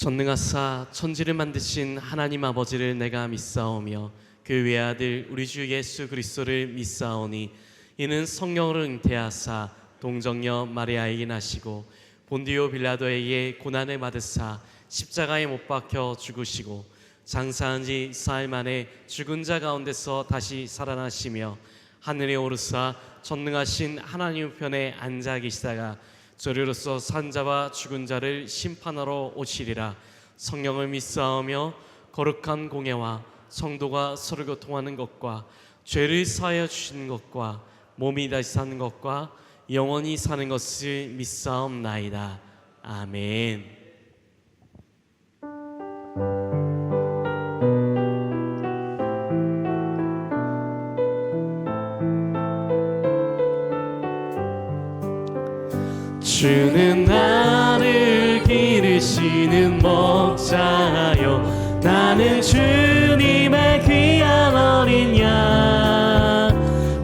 전능하사 천지를 만드신 하나님 아버지를 내가 믿사오며 그 외아들 우리 주 예수 그리스도를 믿사오니 이는 성령으로 잉태하사 동정녀 마리아에게 나시고 본디오 빌라도에게 고난을 받으사 십자가에 못 박혀 죽으시고 장사한 지 사흘 만에 죽은 자 가운데서 다시 살아나시며 하늘에 오르사 전능하신 하나님 편에 앉아 계시다가 저리로서 산 자와 죽은 자를 심판하러 오시리라. 성령을 믿사오며 거룩한 공예와 성도가 서로 교통하는 것과 죄를 사하여 주시는 것과 몸이 다시 사는 것과 영원히 사는 것을 믿사옵나이다. 아멘. 주는 나를 기르시는 목자요 나는 주님의 귀한 어린 양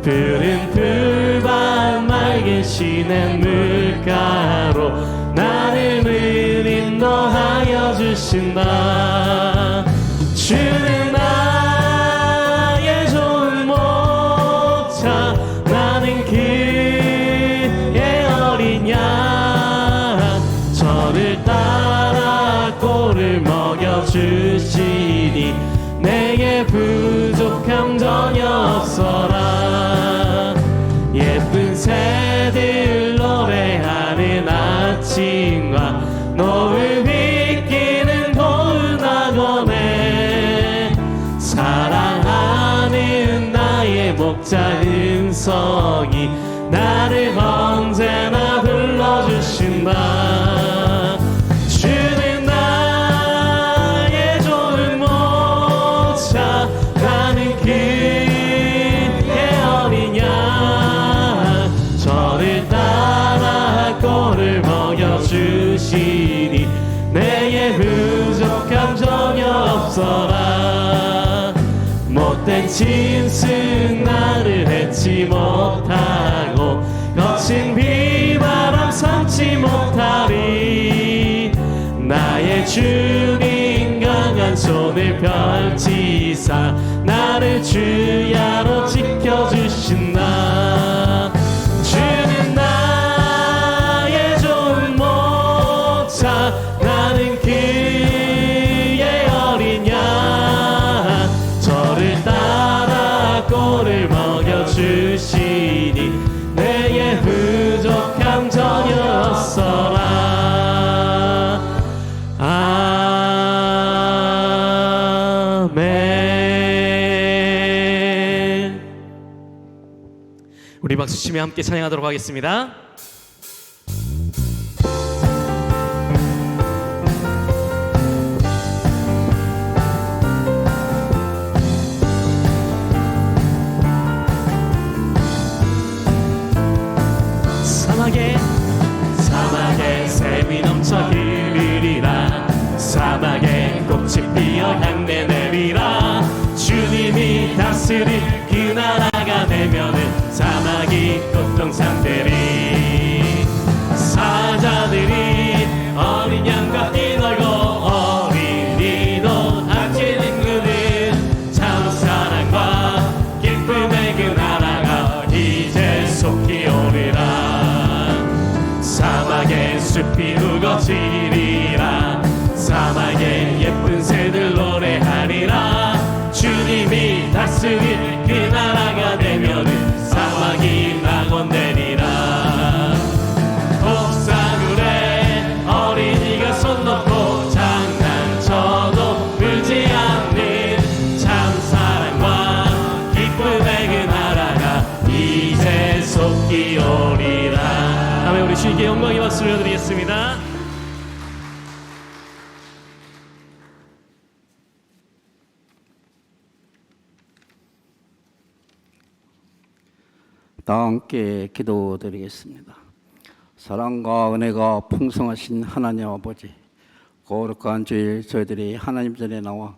푸른 풀밭 맑은 시냇 물가로 나를 늘 인도하여 주신다. 주는 나의 좋은 목자 나는 그의 어린 양 저를 따라 꼴을 먹여주시니 내게 부족함 전혀 없어라. 예쁜 새들 노래하는 아침과 노을 비끼는 고운 학원에 사랑하는 나의 목자 음성이 나를 언제나 불러주신다. 주는 나의 좋은 목자 나는 그의 어린 양 저를 따라 꼴을 먹여주시니 내게 부족함 전혀 없어라. 못된 짐승 나를 해치 못하고 거친 비바람 삼지 못하리. 나의 주님 강한 손을 펼치사 나를 주야로 지켜주신다. 주는 나의 좋은 목자 나는 그의 어린 양 저를 따라 꼴을 먹여주시니 내게 부족함 전혀 없어라. 아멘. 우리 박수치며 함께 찬양하도록 하겠습니다. 사막에 샘이 넘쳐 흐르리라. 사막에 꽃이 피어 향내 내리라. 주님이 다스릴 그 나라가 되면은 사막이 꽃동산 되리. 사자들이 어린 양과 뛰놀고 어린이도 아끼는 그들 참 사랑과 기쁨의 그 나라가 이제 속히 오리라. 사막에 숲이 우거지리라. 사막에 예쁜 새들 노래하리라. 주님이 다스릴 그 나라가 되면은 사막이 낙원되리라. 옥사물에 어린이가 손 놓고 장난쳐도 울지 않는 참 사랑과 기쁨의 그 나라가 이제 속히 오리라. 다음에 우리 주님께 영광의 박수를 드리겠습니다. 다 함께 기도드리겠습니다. 사랑과 은혜가 풍성하신 하나님 아버지, 거룩한 주일 저희들이 하나님 전에 나와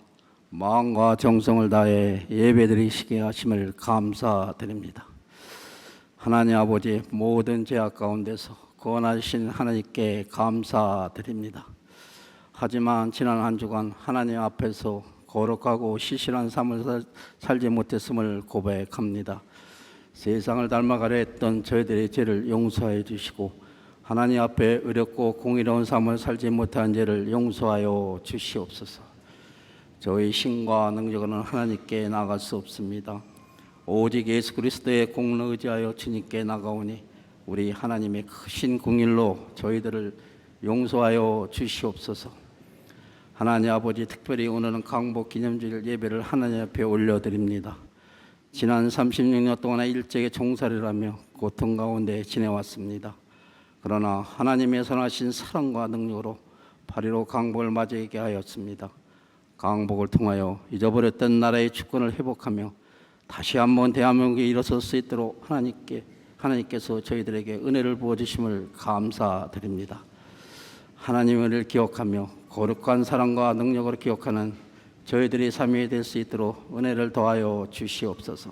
마음과 정성을 다해 예배드리시게 하심을 감사드립니다. 하나님 아버지, 모든 죄악 가운데서 구원하신 하나님께 감사드립니다. 하지만 지난 한 주간 하나님 앞에서 거룩하고 시실한 삶을 살지 못했음을 고백합니다. 세상을 닮아가려 했던 저희들의 죄를 용서해 주시고 하나님 앞에 의롭고 공의로운 삶을 살지 못한 죄를 용서하여 주시옵소서. 저희 신과 능력으로는 하나님께 나갈 수 없습니다. 오직 예수 그리스도의 공로를 의지하여 주님께 나가오니 우리 하나님의 크신 공일로 저희들을 용서하여 주시옵소서. 하나님 아버지, 특별히 오늘은 강복 기념주일 예배를 하나님 앞에 올려드립니다. 지난 36년 동안의 일제의 종살이를 하며 고통 가운데 지내왔습니다. 그러나 하나님의 선하신 사랑과 능력으로 8.15 강복을 맞이하게 하였습니다. 강복을 통하여 잊어버렸던 나라의 주권을 회복하며 다시 한번 대한민국에 일어설 수 있도록 하나님께서 저희들에게 은혜를 부어주심을 감사드립니다. 하나님의 은혜를 기억하며 거룩한 사랑과 능력으로 기억하는 저희들의 삶이 될 수 있도록 은혜를 더하여 주시옵소서.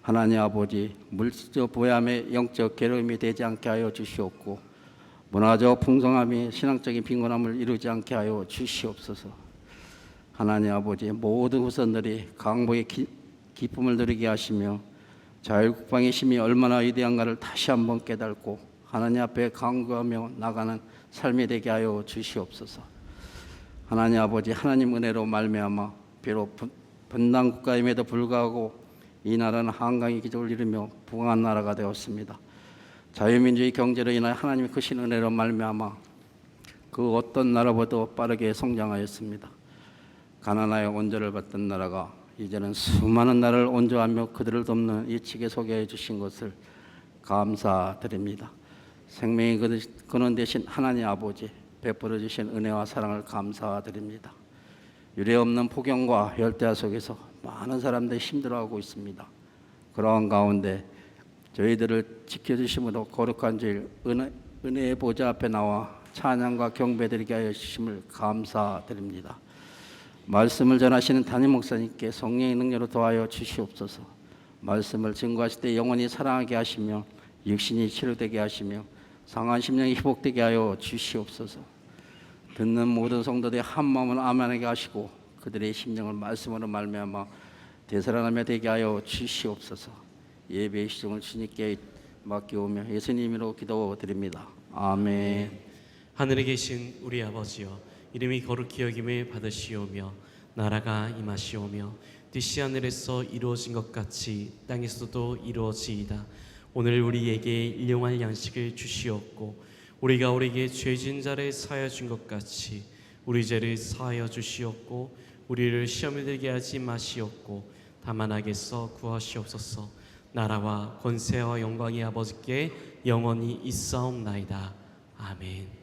하나님 아버지, 물질적 부함에 영적 괴로움이 되지 않게 하여 주시옵고 문화적 풍성함이 신앙적인 빈곤함을 이루지 않게 하여 주시옵소서. 하나님 아버지, 모든 후손들이 강복의 기쁨을 누리게 하시며 자유국방의 힘이 얼마나 위대한가를 다시 한번 깨닫고 하나님 앞에 강구하며 나가는 삶이 되게 하여 주시옵소서. 하나님 아버지, 하나님 은혜로 말미암아 비록 분단 국가임에도 불구하고 이 나라는 한강의 기적을 이루며 부강한 나라가 되었습니다. 자유민주의 경제로 인하여 하나님의 크신 은혜로 말미암아 그 어떤 나라보다도 빠르게 성장하였습니다. 가난하여 온조를 받던 나라가 이제는 수많은 나라를 온조하며 그들을 돕는 이 측에 소개해 주신 것을 감사드립니다. 생명의 근원 되신 하나님 아버지, 베풀어 주신 은혜와 사랑을 감사드립니다. 유례없는 폭염과 열대야 속에서 많은 사람들이 힘들어하고 있습니다. 그러한 가운데 저희들을 지켜주심으로 거룩한 주일 은혜의 보좌 앞에 나와 찬양과 경배드리게 하여 주심을 감사드립니다. 말씀을 전하시는 담임 목사님께 성령의 능력으로 도와여 주시옵소서. 말씀을 증거하실 때 영원히 사랑하게 하시며 육신이 치료되게 하시며 상한 심령이 회복되게 하여 주시옵소서. 듣는 모든 성도들의 한 마음을 아멘하게 하시고 그들의 심령을 말씀으로 말미암아 되살아나며 되게 하여 주시옵소서. 예배의 시종을 주님께 맡기오며 예수님으로 기도드립니다. 아멘. 하늘에 계신 우리 아버지여, 이름이 거룩히 여김을 받으시오며 나라가 임하시오며 뜻이 하늘에서 이루어진 것 같이 땅에서도 이루어지이다. 오늘 우리에게 일용할 양식을 주시옵고 우리가 우리에게 죄진 자를 사하여 준 것 같이 우리 죄를 사하여 주시옵고 우리를 시험에 들게 하지 마시옵고 다만 악에서 구하시옵소서. 나라와 권세와 영광이 아버지께 영원히 있사옵나이다. 아멘.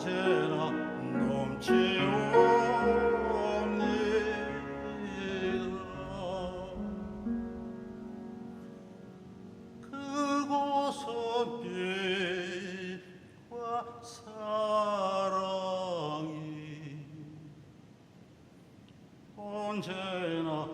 언제나 넘치옵니다. 그곳은 빛과 사랑이 언제나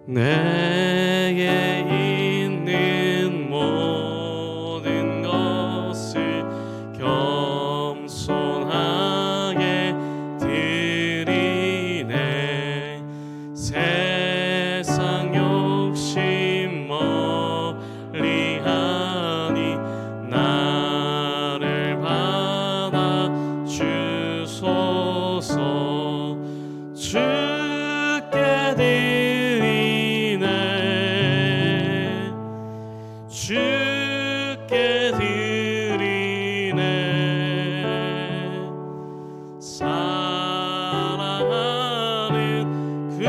내게 있는 모든 것을 겸손하게 드리네. 세상 욕심 멀리하니 나를 받아 주소서. 주께 주께 드리네. 사랑하는 그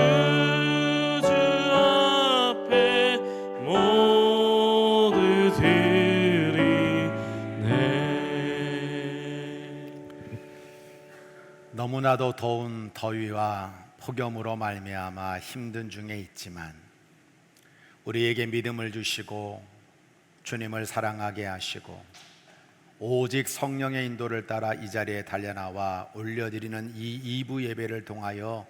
주 앞에 모두 드리네. 너무나도 더운 더위와 폭염으로 말미암아 힘든 중에 있지만 우리에게 믿음을 주시고 주님을 사랑하게 하시고 오직 성령의 인도를 따라 이 자리에 달려나와 올려드리는 이 2부 예배를 통하여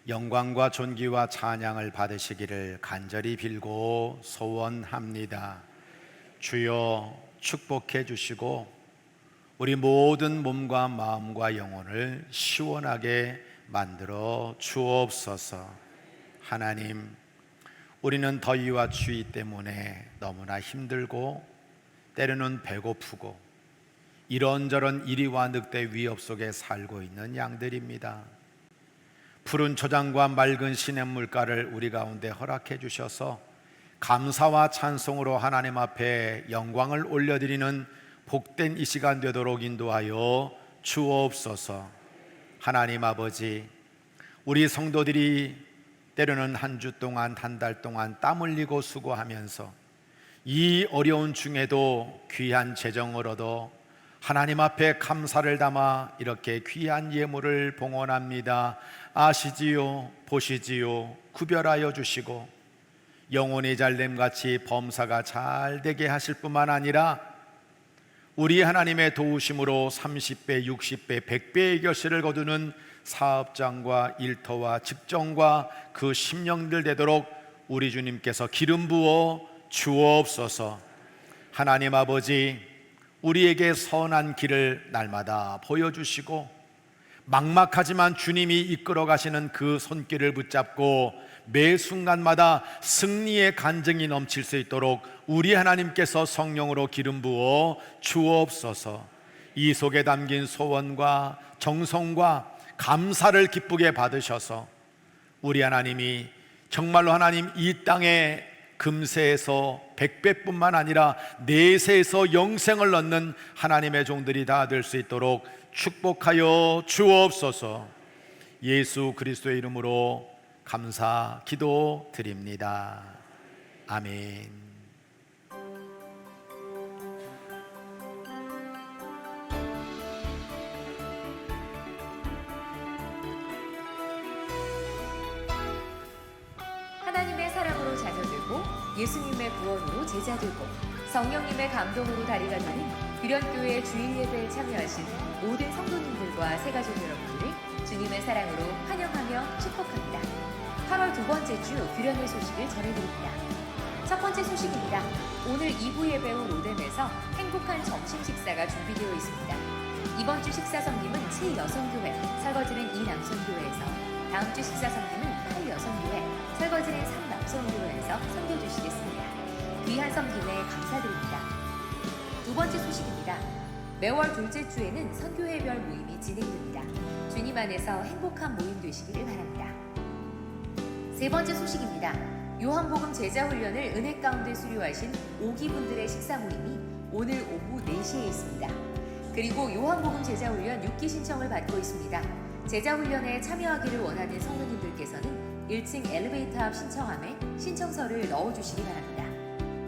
영광과 존귀와 찬양을 받으시기를 간절히 빌고 소원합니다. 주여 축복해 주시고 우리 모든 몸과 마음과 영혼을 시원하게 만들어 주옵소서. 하나님, 우리는 더위와 추위 때문에 너무나 힘들고 때로는 배고프고 이런저런 이리와 늑대 위협 속에 살고 있는 양들입니다. 푸른 초장과 맑은 시냇물가를 우리 가운데 허락해 주셔서 감사와 찬송으로 하나님 앞에 영광을 올려드리는 복된 이 시간 되도록 인도하여 주옵소서. 하나님 아버지, 우리 성도들이 때로는 한 주 동안, 한 달 동안 땀 흘리고 수고하면서 이 어려운 중에도 귀한 재정을 얻어 하나님 앞에 감사를 담아 이렇게 귀한 예물을 봉헌합니다. 아시지요, 보시지요, 구별하여 주시고 영혼의 잘됨같이 범사가 잘 되게 하실 뿐만 아니라 우리 하나님의 도우심으로 30배, 60배, 100배의 결실을 거두는 사업장과 일터와 직종과 그 심령들 되도록 우리 주님께서 기름 부어 주옵소서. 하나님 아버지, 우리에게 선한 길을 날마다 보여주시고 막막하지만 주님이 이끌어 가시는 그 손길을 붙잡고 매 순간마다 승리의 간증이 넘칠 수 있도록 우리 하나님께서 성령으로 기름 부어 주옵소서. 이 속에 담긴 소원과 정성과 감사를 기쁘게 받으셔서 우리 하나님이 정말로 하나님 이 땅에 금세에서 100배뿐만 아니라 내세에서 영생을 얻는 하나님의 종들이 다 될 수 있도록 축복하여 주옵소서. 예수 그리스도의 이름으로 감사 기도 드립니다. 아멘. 하나님의 사랑으로 자녀 되고 예수님의 구원으로 제자 되고 성령님의 감동으로 다리가 되는 규련교회 주일 예배에 참여하신 모든 성도님들과 새가족 여러분들을 주님의 사랑으로 환영하며 축복합니다. 8월 두 번째 주 규련의 소식을 전해드립니다. 첫 번째 소식입니다. 오늘 2부 예배 후 로뎀에서 행복한 점심 식사가 준비되어 있습니다. 이번 주 식사 섬김은 7여성교회, 설거지는 2남성교회에서, 다음 주 식사 섬김은 8여성교회, 설거지는 3남성교회에서 섬겨주시겠습니다. 귀한 섬김에 감사드립니다. 두 번째 소식입니다. 매월 둘째 주에는 선교회별 모임이 진행됩니다. 주님 안에서 행복한 모임 되시기를 바랍니다. 세 번째 소식입니다. 요한복음 제자훈련을 은혜 가운데 수료하신 5기 분들의 식사 모임이 오늘 오후 4시에 있습니다. 그리고 요한복음 제자훈련 6기 신청을 받고 있습니다. 제자훈련에 참여하기를 원하는 성도님들께서는 1층 엘리베이터 앞 신청함에 신청서를 넣어주시기 바랍니다.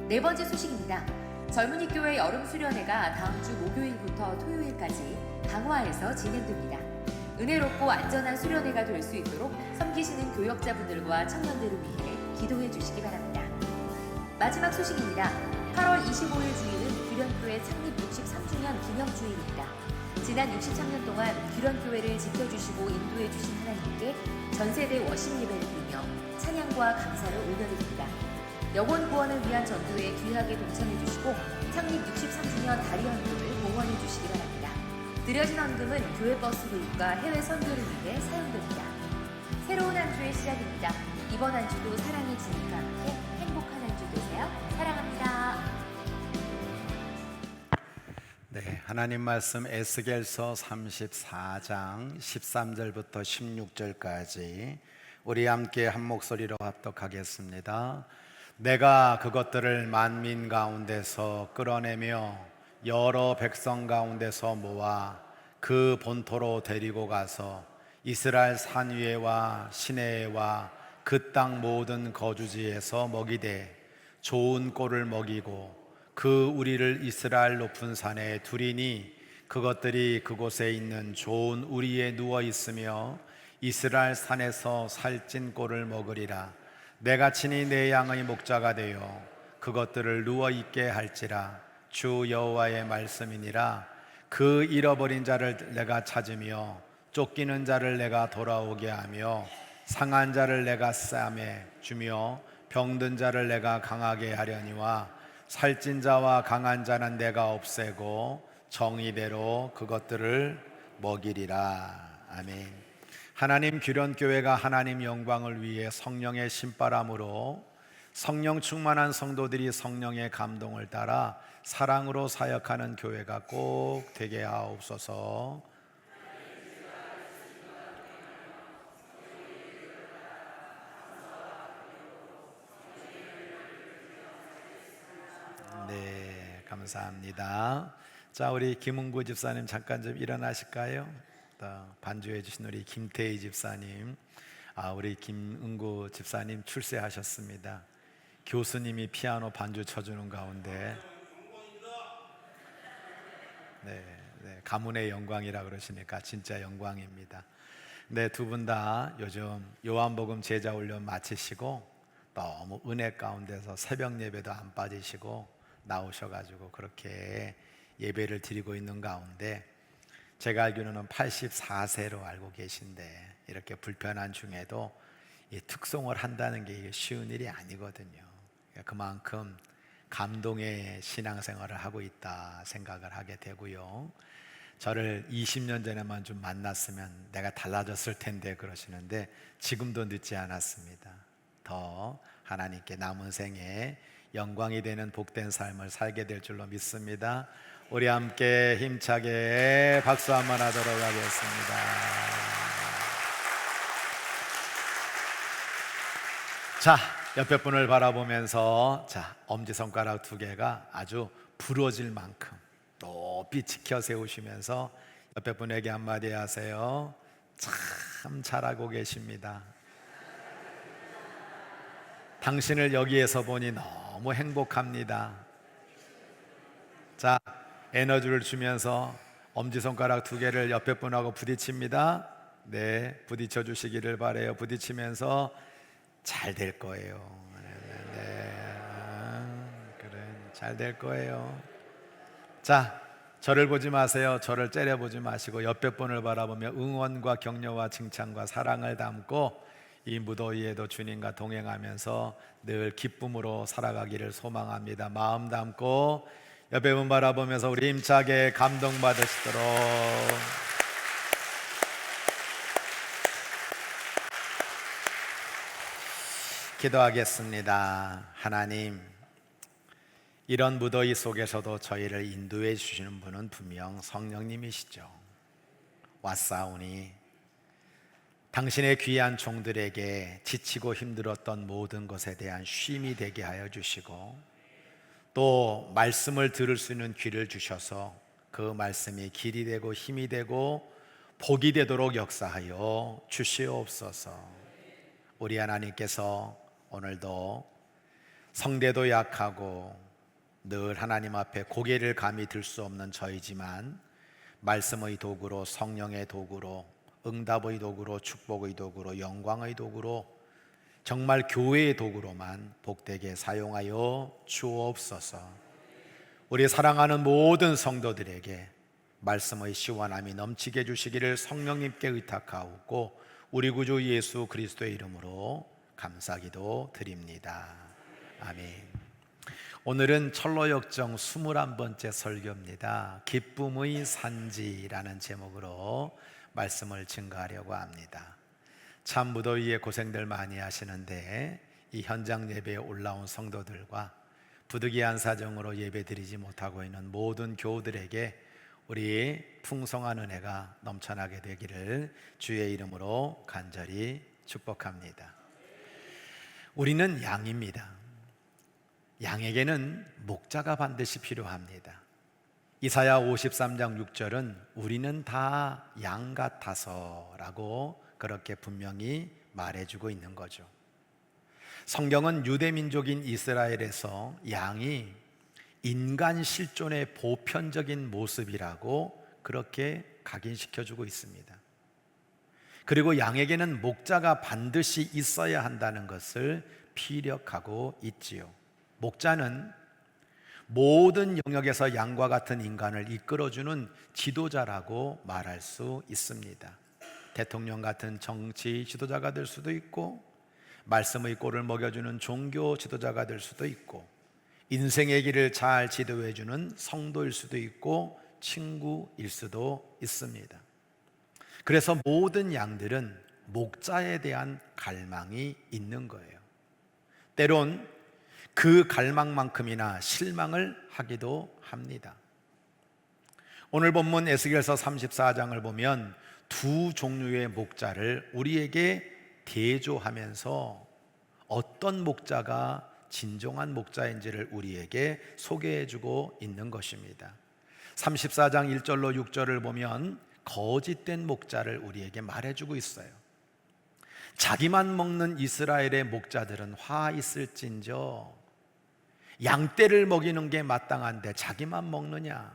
네 번째 소식입니다. 젊은이 교회 여름 수련회가 다음 주 목요일부터 토요일까지 강화에서 진행됩니다. 은혜롭고 안전한 수련회가 될 수 있도록 섬기시는 교역자분들과 청년들을 위해 기도해 주시기 바랍니다. 마지막 소식입니다. 8월 25일 주일은 규련교회 창립 63주년 기념주일입니다. 지난 63년 동안 규련교회를 지켜주시고 인도해 주신 하나님께 전세대 워십 예배를 드리며 찬양과 감사를 올려드립니다. 영혼 구원을 위한 전도에 귀하게 동참해 주시고 창립 63주년 다리 헌금을 봉헌해 주시기 바랍니다. 드려진 헌금은 교회 버스 도입과 해외 선교를 위해 사용됩니다. 새로운 한 주의 시작입니다. 이번 한 주도 사랑의 진리가 함께 행복한 한 주 되세요. 사랑합니다. 네, 하나님 말씀 에스겔서 34장 13절부터 16절까지 우리 함께 한 목소리로 합독하겠습니다. 내가 그것들을 만민 가운데서 끌어내며 여러 백성 가운데서 모아 그 본토로 데리고 가서 이스라엘 산 위에와 시내에와 그 땅 모든 거주지에서 먹이되 좋은 꼴을 먹이고 그 우리를 이스라엘 높은 산에 두리니 그것들이 그곳에 있는 좋은 우리에 누워 있으며 이스라엘 산에서 살찐 꼴을 먹으리라. 내가 친히 내 양의 목자가 되어 그것들을 누워 있게 할지라. 주 여호와의 말씀이니라. 그 잃어버린 자를 내가 찾으며 쫓기는 자를 내가 돌아오게 하며 상한 자를 내가 싸매 주며 병든 자를 내가 강하게 하려니와 살찐 자와 강한 자는 내가 없애고 정의대로 그것들을 먹이리라. 아멘. 하나님 규련교회가 하나님 영광을 위해 성령의 신바람으로 성령 충만한 성도들이 성령의 감동을 따라 사랑으로 사역하는 교회가 꼭 되게 하옵소서. 네, 감사합니다. 자, 우리 김은구 집사님 잠깐 좀 일어나실까요? 또 반주해 주신 우리 김태희 집사님, 우리 김은구 집사님 출세하셨습니다. 교수님이 피아노 반주 쳐주는 가운데 네, 가문의 영광이라 그러시니까 진짜 영광입니다. 네, 두 분 다 요즘 요한복음 제자훈련 마치시고 너무 은혜 가운데서 새벽 예배도 안 빠지시고 나오셔가지고 그렇게 예배를 드리고 있는 가운데 제가 알기로는 84세로 알고 계신데 이렇게 불편한 중에도 이 특송을 한다는 게 이게 쉬운 일이 아니거든요. 그만큼 감동의 신앙생활을 하고 있다 생각을 하게 되고요. 저를 20년 전에만 좀 만났으면 내가 달라졌을 텐데 그러시는데 지금도 늦지 않았습니다. 더 하나님께 남은 생에 영광이 되는 복된 삶을 살게 될 줄로 믿습니다. 우리 함께 힘차게 박수 한번 하도록 하겠습니다. 자, 옆에 분을 바라보면서 엄지손가락 두 개가 아주 부러질 만큼 높이 지켜 세우시면서 옆에 분에게 한마디 하세요. 참 잘하고 계십니다. 당신을 여기에서 보니 너무 행복합니다. 자, 에너지를 주면서 엄지손가락 두 개를 옆에 분하고 부딪힙니다. 네, 부딪혀 주시기를 바래요. 부딪히면서 잘 될 거예요. 그래, 잘 될 거예요. 자, 저를 보지 마세요. 저를 째려보지 마시고 옆에 분을 바라보며 응원과 격려와 칭찬과 사랑을 담고 이 무더위에도 주님과 동행하면서 늘 기쁨으로 살아가기를 소망합니다. 마음 담고 옆에 분 바라보면서 우리 힘차게 감동받으시도록 기도하겠습니다. 하나님, 이런 무더위 속에서도 저희를 인도해 주시는 분은 분명 성령님이시죠. 왔사오니 당신의 귀한 종들에게 지치고 힘들었던 모든 것에 대한 쉼이 되게 하여 주시고, 또 말씀을 들을 수 있는 귀를 주셔서 그 말씀이 길이 되고 힘이 되고 복이 되도록 역사하여 주시옵소서. 우리 하나님께서 오늘도 성대도 약하고 늘 하나님 앞에 고개를 감히 들 수 없는 저희지만 말씀의 도구로, 성령의 도구로, 응답의 도구로, 축복의 도구로, 영광의 도구로, 정말 교회의 도구로만 복되게 사용하여 주옵소서. 우리 사랑하는 모든 성도들에게 말씀의 시원함이 넘치게 해주시기를 성령님께 의탁하옵고 우리 구주 예수 그리스도의 이름으로 감사기도 드립니다. 아멘. 오늘은 철로역정 21번째 설교입니다. 기쁨의 산지라는 제목으로 말씀을 증거하려고 합니다. 참 무더위에 고생들 많이 하시는데 이 현장 예배에 올라온 성도들과 부득이한 사정으로 예배드리지 못하고 있는 모든 교우들에게 우리 풍성한 은혜가 넘쳐나게 되기를 주의 이름으로 간절히 축복합니다. 우리는 양입니다. 양에게는 목자가 반드시 필요합니다. 이사야 53장 6절은 우리는 다 양 같아서 라고 그렇게 분명히 말해주고 있는 거죠. 성경은 유대민족인 이스라엘에서 양이 인간 실존의 보편적인 모습이라고 그렇게 각인시켜주고 있습니다. 그리고 양에게는 목자가 반드시 있어야 한다는 것을 피력하고 있지요. 목자는 모든 영역에서 양과 같은 인간을 이끌어주는 지도자라고 말할 수 있습니다. 대통령 같은 정치 지도자가 될 수도 있고, 말씀의 꼴을 먹여주는 종교 지도자가 될 수도 있고, 인생의 길을 잘 지도해주는 성도일 수도 있고, 친구일 수도 있습니다. 그래서 모든 양들은 목자에 대한 갈망이 있는 거예요. 때론 그 갈망만큼이나 실망을 하기도 합니다. 오늘 본문 에스겔서 34장을 보면 두 종류의 목자를 우리에게 대조하면서 어떤 목자가 진정한 목자인지를 우리에게 소개해주고 있는 것입니다. 34장 1절로 6절을 보면 거짓된 목자를 우리에게 말해주고 있어요. 자기만 먹는 이스라엘의 목자들은 화 있을진저 양떼를 먹이는 게 마땅한데 자기만 먹느냐,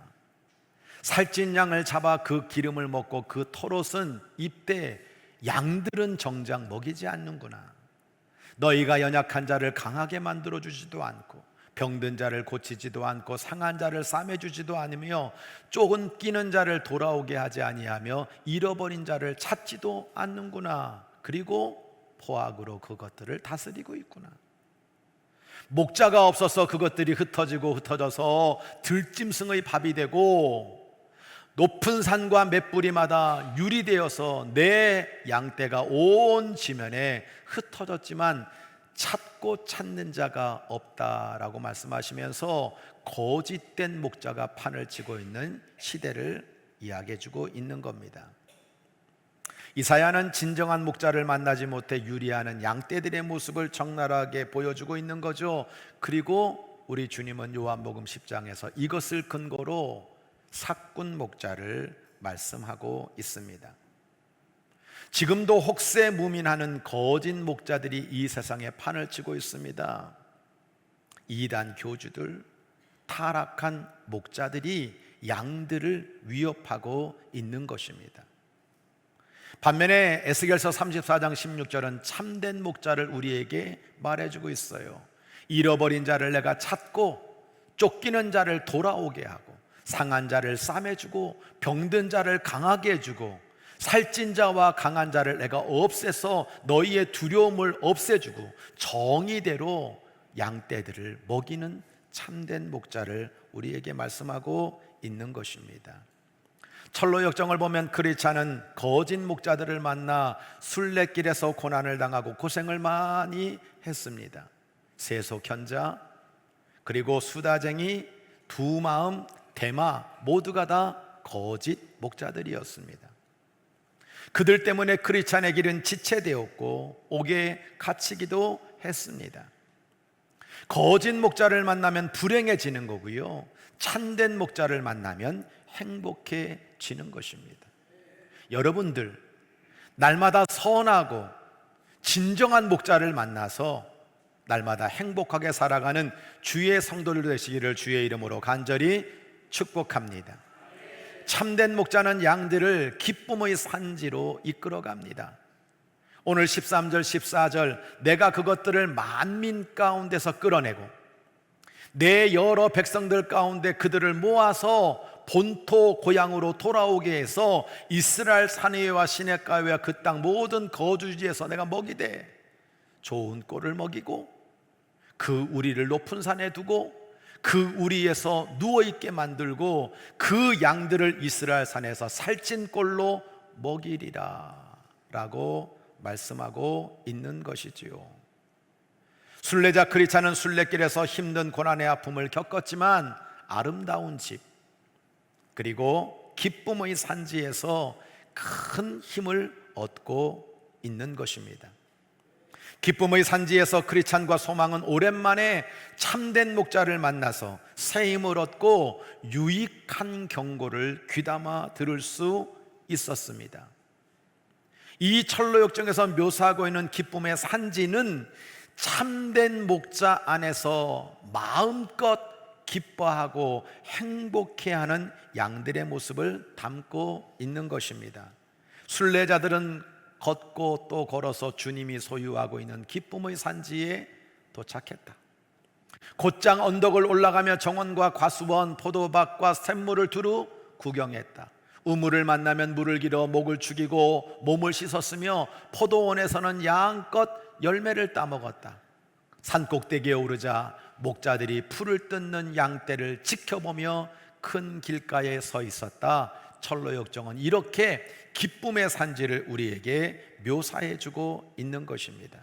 살찐 양을 잡아 그 기름을 먹고 그 털옷은 입되 양들은 정작 먹이지 않는구나. 너희가 연약한 자를 강하게 만들어 주지도 않고 병든 자를 고치지도 않고 상한 자를 싸매주지도 않으며 쪽은 끼는 자를 돌아오게 하지 아니하며 잃어버린 자를 찾지도 않는구나. 그리고 포악으로 그것들을 다스리고 있구나. 목자가 없어서 그것들이 흩어져서 들짐승의 밥이 되고 높은 산과 맷뿌리마다 유리되어서 내 양떼가 온 지면에 흩어졌지만 찾고 찾는 자가 없다라고 말씀하시면서 거짓된 목자가 판을 치고 있는 시대를 이야기해주고 있는 겁니다. 이사야는 진정한 목자를 만나지 못해 유리하는 양떼들의 모습을 적나라하게 보여주고 있는 거죠. 그리고 우리 주님은 요한복음 10장에서 이것을 근거로 삭군 목자를 말씀하고 있습니다. 지금도 혹세무민하는 거짓 목자들이 이 세상에 판을 치고 있습니다. 이단 교주들, 타락한 목자들이 양들을 위협하고 있는 것입니다. 반면에 에스겔서 34장 16절은 참된 목자를 우리에게 말해주고 있어요. 잃어버린 자를 내가 찾고 쫓기는 자를 돌아오게 하고 상한 자를 싸매주고 병든 자를 강하게 해주고 살찐 자와 강한 자를 내가 없애서 너희의 두려움을 없애주고 정의대로 양떼들을 먹이는 참된 목자를 우리에게 말씀하고 있는 것입니다. 철로 역정을 보면 크리스찬은 거짓 목자들을 만나 순례길에서 고난을 당하고 고생을 많이 했습니다. 세속현자, 그리고 수다쟁이, 두마음, 대마 모두가 다 거짓 목자들이었습니다. 그들 때문에 크리스찬의 길은 지체되었고 옥에 갇히기도 했습니다. 거짓 목자를 만나면 불행해지는 거고요, 참된 목자를 만나면 행복해지는 것입니다. 여러분들 날마다 선하고 진정한 목자를 만나서 날마다 행복하게 살아가는 주의 성도들 되시기를 주의 이름으로 간절히 축복합니다. 참된 목자는 양들을 기쁨의 산지로 이끌어갑니다. 오늘 13절 14절 내가 그것들을 만민 가운데서 끌어내고 내 여러 백성들 가운데 그들을 모아서 본토 고향으로 돌아오게 해서 이스라엘 산위와 시냇가와 그 땅 모든 거주지에서 내가 먹이되 좋은 꼴을 먹이고 그 우리를 높은 산에 두고 그 우리에서 누워있게 만들고 그 양들을 이스라엘 산에서 살찐 꼴로 먹이리라 라고 말씀하고 있는 것이지요. 순례자 크리스찬은 순례길에서 힘든 고난의 아픔을 겪었지만 아름다운 집 그리고 기쁨의 산지에서 큰 힘을 얻고 있는 것입니다. 기쁨의 산지에서 크리스찬과 소망은 오랜만에 참된 목자를 만나서 새 힘을 얻고 유익한 경고를 귀담아 들을 수 있었습니다. 이 철로 역정에서 묘사하고 있는 기쁨의 산지는 참된 목자 안에서 마음껏 기뻐하고 행복해하는 양들의 모습을 담고 있는 것입니다. 순례자들은 걷고 또 걸어서 주님이 소유하고 있는 기쁨의 산지에 도착했다. 곧장 언덕을 올라가며 정원과 과수원, 포도밭과 샘물을 두루 구경했다. 우물을 만나면 물을 길어 목을 죽이고 몸을 씻었으며 포도원에서는 양껏 열매를 따먹었다. 산꼭대기에 오르자 목자들이 풀을 뜯는 양떼를 지켜보며 큰 길가에 서 있었다. 철로 역정은 이렇게 기쁨의 산지를 우리에게 묘사해주고 있는 것입니다.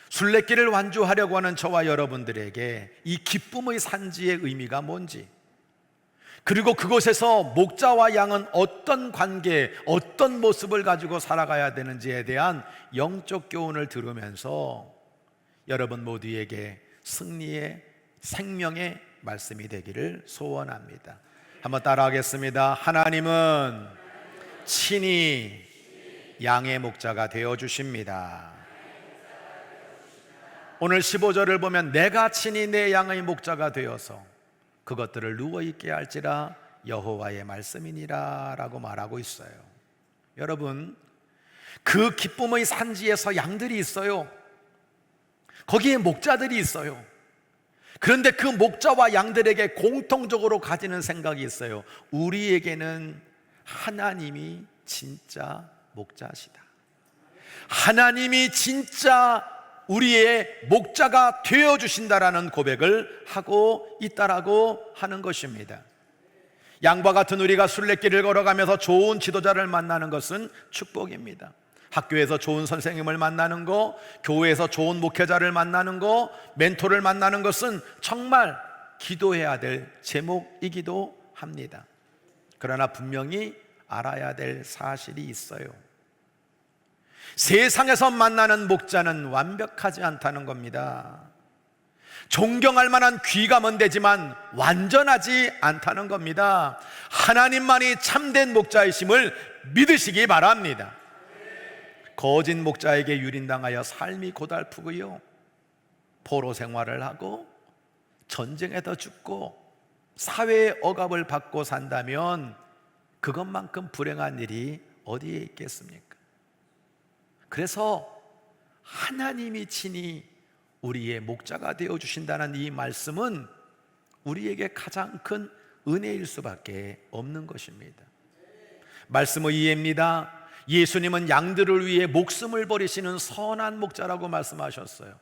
순례길을 완주하려고 하는 저와 여러분들에게 이 기쁨의 산지의 의미가 뭔지, 그리고 그곳에서 목자와 양은 어떤 관계, 어떤 모습을 가지고 살아가야 되는지에 대한 영적 교훈을 들으면서 여러분 모두에게 승리의 생명의 말씀이 되기를 소원합니다. 한번 따라하겠습니다. 하나님은 친히 양의 목자가 되어주십니다. 오늘 15절을 보면 내가 친히 내 양의 목자가 되어서 그것들을 누워있게 할지라 여호와의 말씀이니라 라고 말하고 있어요. 여러분, 그 기쁨의 산지에서 양들이 있어요. 거기에 목자들이 있어요. 그런데 그 목자와 양들에게 공통적으로 가지는 생각이 있어요. 우리에게는 하나님이 진짜 목자시다. 하나님이 진짜 우리의 목자가 되어주신다라는 고백을 하고 있다라고 하는 것입니다. 양과 같은 우리가 순례길을 걸어가면서 좋은 지도자를 만나는 것은 축복입니다. 학교에서 좋은 선생님을 만나는 거, 교회에서 좋은 목회자를 만나는 거, 멘토를 만나는 것은 정말 기도해야 될 제목이기도 합니다. 그러나 분명히 알아야 될 사실이 있어요. 세상에서 만나는 목자는 완벽하지 않다는 겁니다. 존경할 만한 귀감은 되지만 완전하지 않다는 겁니다. 하나님만이 참된 목자이심을 믿으시기 바랍니다. 거짓 목자에게 유린당하여 삶이 고달프고요, 포로 생활을 하고 전쟁에서 죽고 사회의 억압을 받고 산다면 그것만큼 불행한 일이 어디에 있겠습니까? 그래서 하나님이 친히 우리의 목자가 되어주신다는 이 말씀은 우리에게 가장 큰 은혜일 수밖에 없는 것입니다. 말씀의 이해입니다. 예수님은 양들을 위해 목숨을 버리시는 선한 목자라고 말씀하셨어요.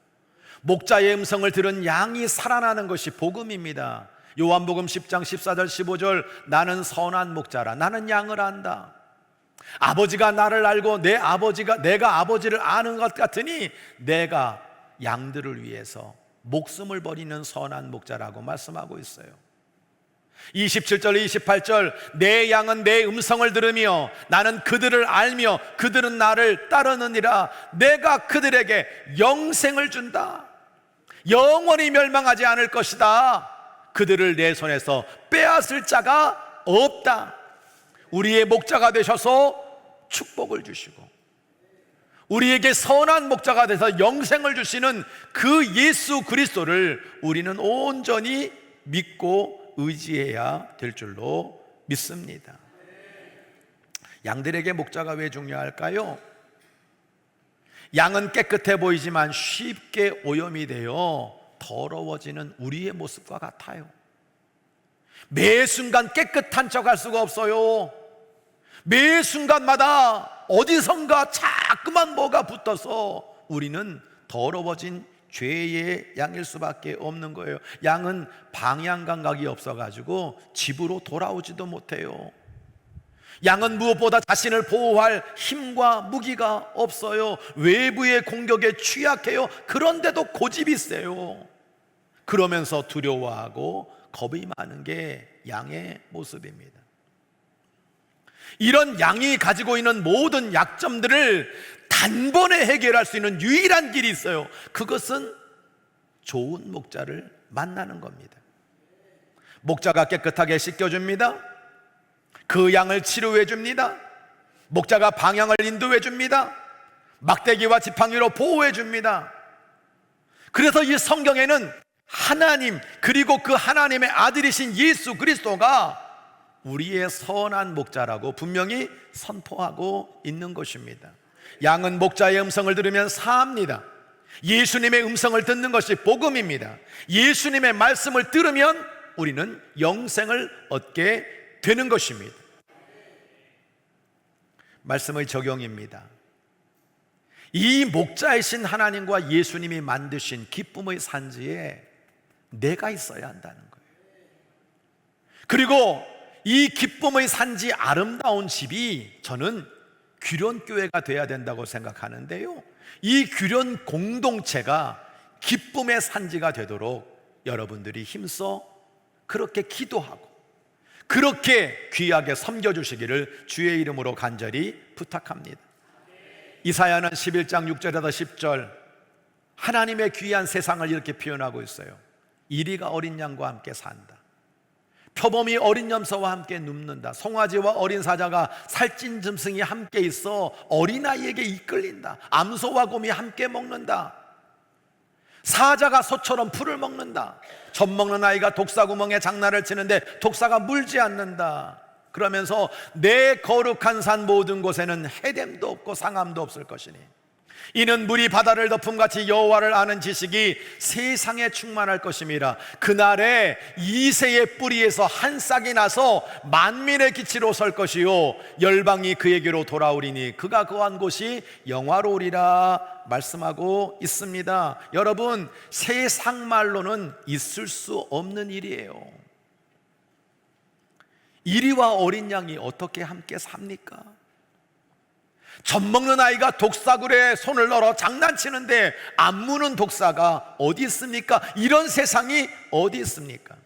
목자의 음성을 들은 양이 살아나는 것이 복음입니다. 요한복음 10장 14절 15절 나는 선한 목자라 나는 양을 안다. 아버지가 나를 알고 내가 아버지를 아는 것 같으니 내가 양들을 위해서 목숨을 버리는 선한 목자라고 말씀하고 있어요. 27절 28절 내 양은 내 음성을 들으며 나는 그들을 알며 그들은 나를 따르느니라. 내가 그들에게 영생을 준다. 영원히 멸망하지 않을 것이다. 그들을 내 손에서 빼앗을 자가 없다. 우리의 목자가 되셔서 축복을 주시고 우리에게 선한 목자가 돼서 영생을 주시는 그 예수 그리스도를 우리는 온전히 믿고 의지해야 될 줄로 믿습니다. 양들에게 목자가 왜 중요할까요? 양은 깨끗해 보이지만 쉽게 오염이 되어 더러워지는 우리의 모습과 같아요. 매 순간 깨끗한 척 할 수가 없어요. 매 순간마다 어디선가 자꾸만 뭐가 붙어서 우리는 더러워진 죄의 양일 수밖에 없는 거예요. 양은 방향 감각이 없어가지고 집으로 돌아오지도 못해요. 양은 무엇보다 자신을 보호할 힘과 무기가 없어요. 외부의 공격에 취약해요. 그런데도 고집이 세요. 그러면서 두려워하고 겁이 많은 게 양의 모습입니다. 이런 양이 가지고 있는 모든 약점들을 단번에 해결할 수 있는 유일한 길이 있어요. 그것은 좋은 목자를 만나는 겁니다. 목자가 깨끗하게 씻겨줍니다. 그 양을 치료해 줍니다. 목자가 방향을 인도해 줍니다. 막대기와 지팡이로 보호해 줍니다. 그래서 이 성경에는 하나님 그리고 그 하나님의 아들이신 예수 그리스도가 우리의 선한 목자라고 분명히 선포하고 있는 것입니다. 양은 목자의 음성을 들으면 삽니다. 예수님의 음성을 듣는 것이 복음입니다. 예수님의 말씀을 들으면 우리는 영생을 얻게 되는 것입니다. 말씀의 적용입니다. 이 목자이신 하나님과 예수님이 만드신 기쁨의 산지에 내가 있어야 한다는 거예요. 그리고 이 기쁨의 산지 아름다운 집이 저는 규련교회가 돼야 된다고 생각하는데요, 이 규련 공동체가 기쁨의 산지가 되도록 여러분들이 힘써 그렇게 기도하고 그렇게 귀하게 섬겨주시기를 주의 이름으로 간절히 부탁합니다. 이사야는 11장 6절에서 10절 하나님의 귀한 세상을 이렇게 표현하고 있어요. 이리가 어린 양과 함께 산다. 표범이 어린 염소와 함께 눕는다. 송아지와 어린 사자가 살찐 짐승이 함께 있어 어린아이에게 이끌린다. 암소와 곰이 함께 먹는다. 사자가 소처럼 풀을 먹는다. 젖 먹는 아이가 독사 구멍에 장난을 치는데 독사가 물지 않는다. 그러면서 내 거룩한 산 모든 곳에는 해됨도 없고 상함도 없을 것이니 이는 물이 바다를 덮음같이 여호와를 아는 지식이 세상에 충만할 것임이라. 그날에 이새의 뿌리에서 한 싹이 나서 만민의 기치로 설 것이요 열방이 그에게로 돌아오리니 그가 거한 곳이 영화로우리라 말씀하고 있습니다. 여러분, 세상 말로는 있을 수 없는 일이에요. 이리와 어린 양이 어떻게 함께 삽니까? 젖 먹는 아이가 독사굴에 손을 넣어 장난치는데 안 무는 독사가 어디 있습니까? 이런 세상이 어디 있습니까?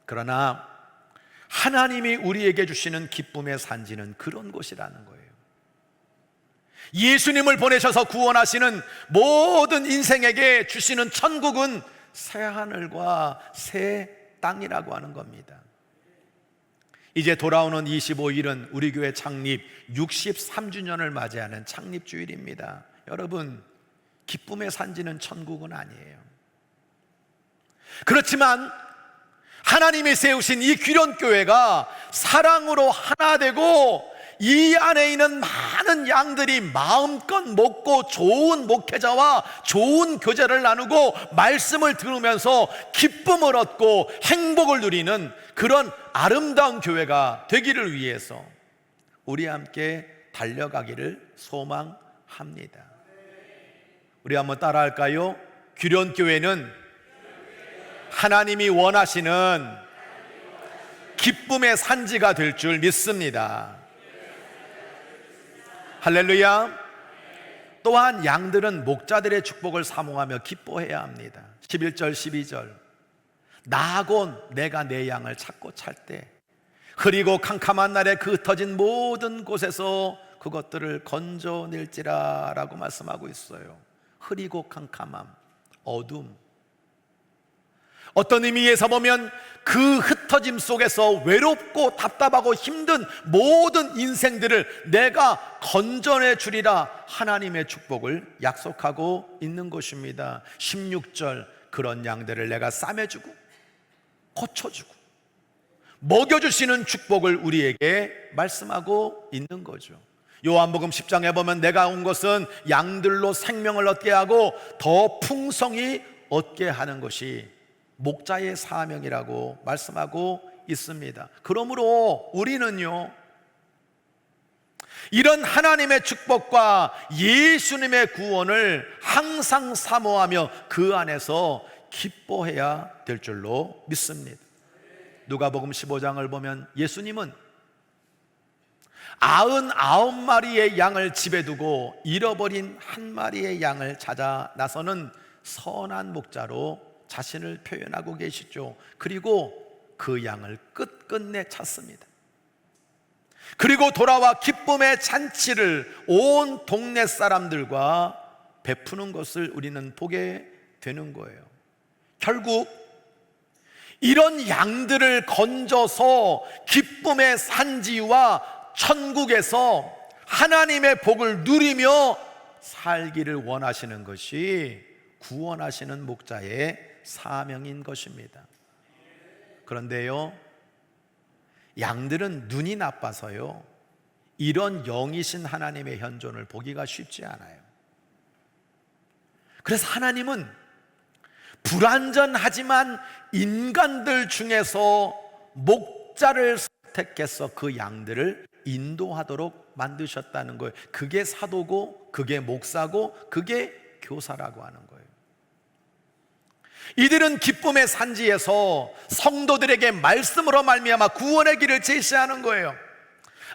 그러나 하나님이 우리에게 주시는 기쁨의 산지는 그런 곳이라는 거예요. 예수님을 보내셔서 구원하시는 모든 인생에게 주시는 천국은 새 하늘과 새 땅이라고 하는 겁니다. 이제 돌아오는 25일은 우리 교회 창립 63주년을 맞이하는 창립주일입니다. 여러분, 기쁨의 산지는 천국은 아니에요. 그렇지만 하나님이 세우신 이 규련교회가 사랑으로 하나 되고 이 안에 있는 많은 양들이 마음껏 먹고 좋은 목회자와 좋은 교제를 나누고 말씀을 들으면서 기쁨을 얻고 행복을 누리는 그런 아름다운 교회가 되기를 위해서 우리 함께 달려가기를 소망합니다. 우리 한번 따라할까요? 규련교회는 하나님이 원하시는 기쁨의 산지가 될 줄 믿습니다. 할렐루야. 또한 양들은 목자들의 축복을 사모하며 기뻐해야 합니다. 11절 12절 나아곤 내가 내 양을 찾고 찰 때 흐리고 캄캄한 날에 그 흩어진 모든 곳에서 그것들을 건져낼지라 라고 말씀하고 있어요. 흐리고 캄캄함, 어둠. 어떤 의미에서 보면 그 흩어짐 속에서 외롭고 답답하고 힘든 모든 인생들을 내가 건져내 주리라 하나님의 축복을 약속하고 있는 것입니다. 16절 그런 양들을 내가 싸매주고 고쳐주고 먹여주시는 축복을 우리에게 말씀하고 있는 거죠. 요한복음 10장에 보면 내가 온 것은 양들로 생명을 얻게 하고 더 풍성히 얻게 하는 것이 목자의 사명이라고 말씀하고 있습니다. 그러므로 우리는요, 이런 하나님의 축복과 예수님의 구원을 항상 사모하며 그 안에서 기뻐해야 될 줄로 믿습니다. 누가복음 15장을 보면 예수님은 99마리의 양을 집에 두고 잃어버린 한 마리의 양을 찾아 나서는 선한 목자로 자신을 표현하고 계시죠. 그리고 그 양을 끝끝내 찾습니다. 그리고 돌아와 기쁨의 잔치를 온 동네 사람들과 베푸는 것을 우리는 보게 되는 거예요. 결국 이런 양들을 건져서 기쁨의 산지와 천국에서 하나님의 복을 누리며 살기를 원하시는 것이 구원하시는 목자의 사명인 것입니다. 그런데요, 양들은 눈이 나빠서요, 이런 영이신 하나님의 현존을 보기가 쉽지 않아요. 그래서 하나님은 불완전하지만 인간들 중에서 목자를 선택해서 그 양들을 인도하도록 만드셨다는 거예요. 그게 사도고, 그게 목사고, 그게 교사라고 하는 거예요. 이들은 기쁨의 산지에서 성도들에게 말씀으로 말미암아 구원의 길을 제시하는 거예요.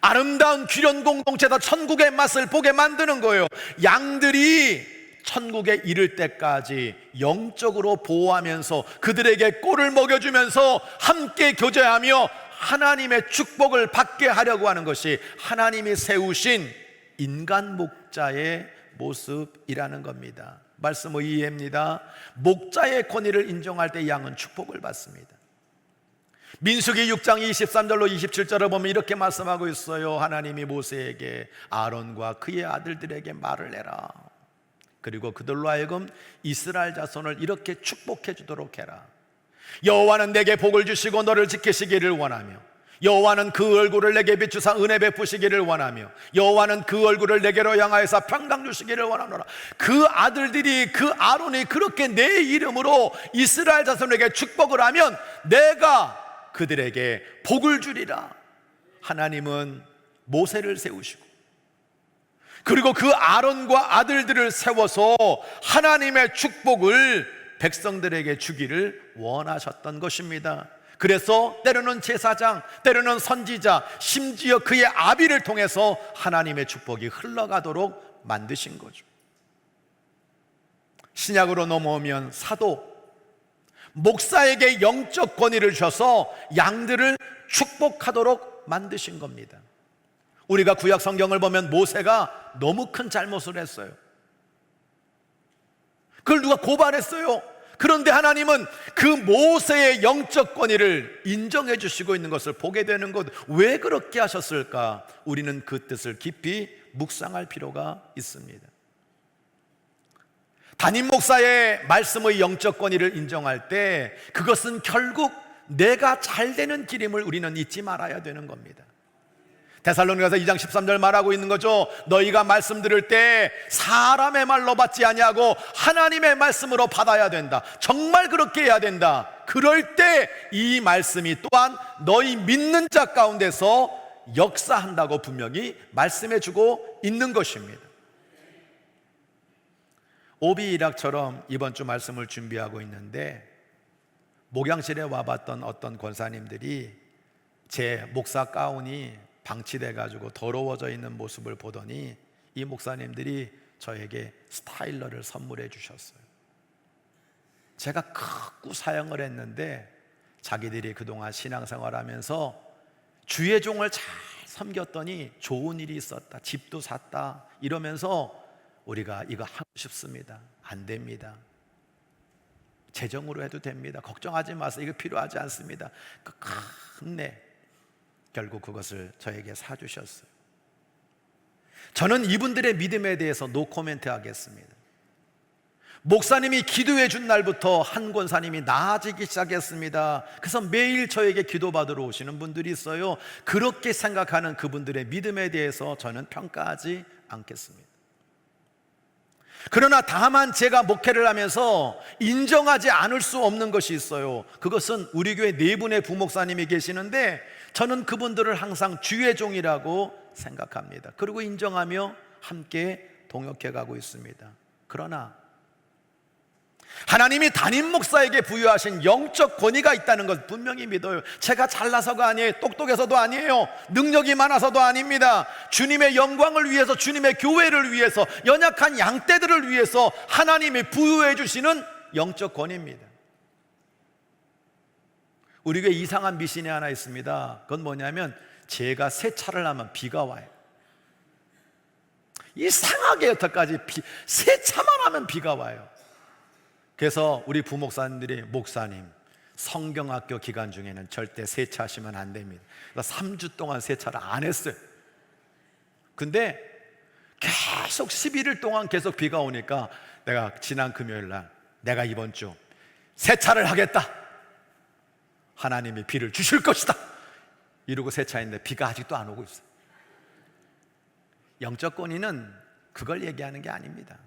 아름다운 규련 공동체다 천국의 맛을 보게 만드는 거예요. 양들이 천국에 이를 때까지 영적으로 보호하면서 그들에게 꼴을 먹여주면서 함께 교제하며 하나님의 축복을 받게 하려고 하는 것이 하나님이 세우신 인간 목자의 모습이라는 겁니다. 말씀의 이해입니다. 목자의 권위를 인정할 때 양은 축복을 받습니다. 민수기 6장 23절로 27절을 보면 이렇게 말씀하고 있어요. 하나님이 모세에게 아론과 그의 아들들에게 말을 해라. 그리고 그들로 하여금 이스라엘 자손을 이렇게 축복해 주도록 해라. 여호와는 내게 복을 주시고 너를 지키시기를 원하며 여호와는 그 얼굴을 내게 비추사 은혜 베푸시기를 원하며 여호와는 그 얼굴을 내게로 향하여서 평강 주시기를 원하노라. 그 아들들이, 그 아론이 그렇게 내 이름으로 이스라엘 자손에게 축복을 하면 내가 그들에게 복을 주리라. 하나님은 모세를 세우시고 그리고 그 아론과 아들들을 세워서 하나님의 축복을 백성들에게 주기를 원하셨던 것입니다. 그래서 때로는 제사장, 때로는 선지자, 심지어 그의 아비를 통해서 하나님의 축복이 흘러가도록 만드신 거죠. 신약으로 넘어오면 사도, 목사에게 영적 권위를 주셔서 양들을 축복하도록 만드신 겁니다. 우리가 구약 성경을 보면 모세가 너무 큰 잘못을 했어요. 그걸 누가 고발했어요. 그런데 하나님은 그 모세의 영적 권위를 인정해 주시고 있는 것을 보게 되는 것. 왜 그렇게 하셨을까? 우리는 그 뜻을 깊이 묵상할 필요가 있습니다. 담임 목사의 말씀의 영적 권위를 인정할 때 그것은 결국 내가 잘 되는 길임을 우리는 잊지 말아야 되는 겁니다. 데살로니가서 2장 13절 말하고 있는 거죠. 너희가 말씀 들을 때 사람의 말로 받지 아니하고 하나님의 말씀으로 받아야 된다. 정말 그렇게 해야 된다. 그럴 때 이 말씀이 또한 너희 믿는 자 가운데서 역사한다고 분명히 말씀해 주고 있는 것입니다. 오비일학처럼 이번 주 말씀을 준비하고 있는데, 목양실에 와봤던 어떤 권사님들이 제 목사 가운이 방치돼 가지고 더러워져 있는 모습을 보더니 이 목사님들이 저에게 스타일러를 선물해 주셨어요. 제가 극구 사용을 했는데 자기들이 그동안 신앙생활하면서 주의 종을 잘 섬겼더니 좋은 일이 있었다, 집도 샀다 이러면서 우리가 이거 하고 싶습니다. 안 됩니다. 재정으로 해도 됩니다. 걱정하지 마세요. 이거 필요하지 않습니다. 끝내 결국 그것을 저에게 사주셨어요. 저는 이분들의 믿음에 대해서 노코멘트 하겠습니다. 목사님이 기도해 준 날부터 한 권사님이 나아지기 시작했습니다. 그래서 매일 저에게 기도받으러 오시는 분들이 있어요. 그렇게 생각하는 그분들의 믿음에 대해서 저는 평가하지 않겠습니다. 그러나 다만 제가 목회를 하면서 인정하지 않을 수 없는 것이 있어요. 그것은 우리 교회 네 분의 부목사님이 계시는데 저는 그분들을 항상 주의 종이라고 생각합니다. 그리고 인정하며 함께 동역해 가고 있습니다. 그러나 하나님이 담임 목사에게 부여하신 영적 권위가 있다는 것 분명히 믿어요. 제가 잘나서가 아니에요. 똑똑해서도 아니에요. 능력이 많아서도 아닙니다. 주님의 영광을 위해서, 주님의 교회를 위해서, 연약한 양떼들을 위해서 하나님이 부여해 주시는 영적 권위입니다. 우리 교회 이상한 미신이 하나 있습니다. 그건 뭐냐면 제가 세차를 하면 비가 와요. 이상하게 여태까지 세차만 하면 비가 와요. 그래서 우리 부목사님들이 목사님 성경학교 기간 중에는 절대 세차하시면 안 됩니다. 그래서 3주 동안 세차를 안 했어요. 근데 계속 11일 동안 계속 비가 오니까 내가 지난 금요일 날 내가 이번 주 세차를 하겠다. 하나님이 비를 주실 것이다. 이러고 세차했는데 비가 아직도 안 오고 있어요. 영적 권위는 그걸 얘기하는 게 아닙니다.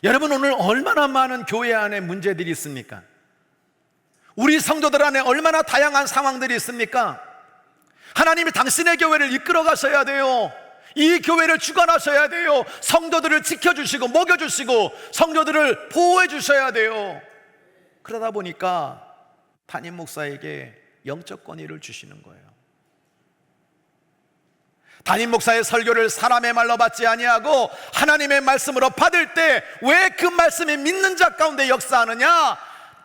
여러분, 오늘 얼마나 많은 교회 안에 문제들이 있습니까? 우리 성도들 안에 얼마나 다양한 상황들이 있습니까? 하나님이 당신의 교회를 이끌어 가셔야 돼요. 이 교회를 주관하셔야 돼요. 성도들을 지켜주시고 먹여주시고 성도들을 보호해 주셔야 돼요. 그러다 보니까 담임 목사에게 영적 권위를 주시는 거예요. 담임 목사의 설교를 사람의 말로 받지 아니하고 하나님의 말씀으로 받을 때 왜 그 말씀이 믿는 자 가운데 역사하느냐?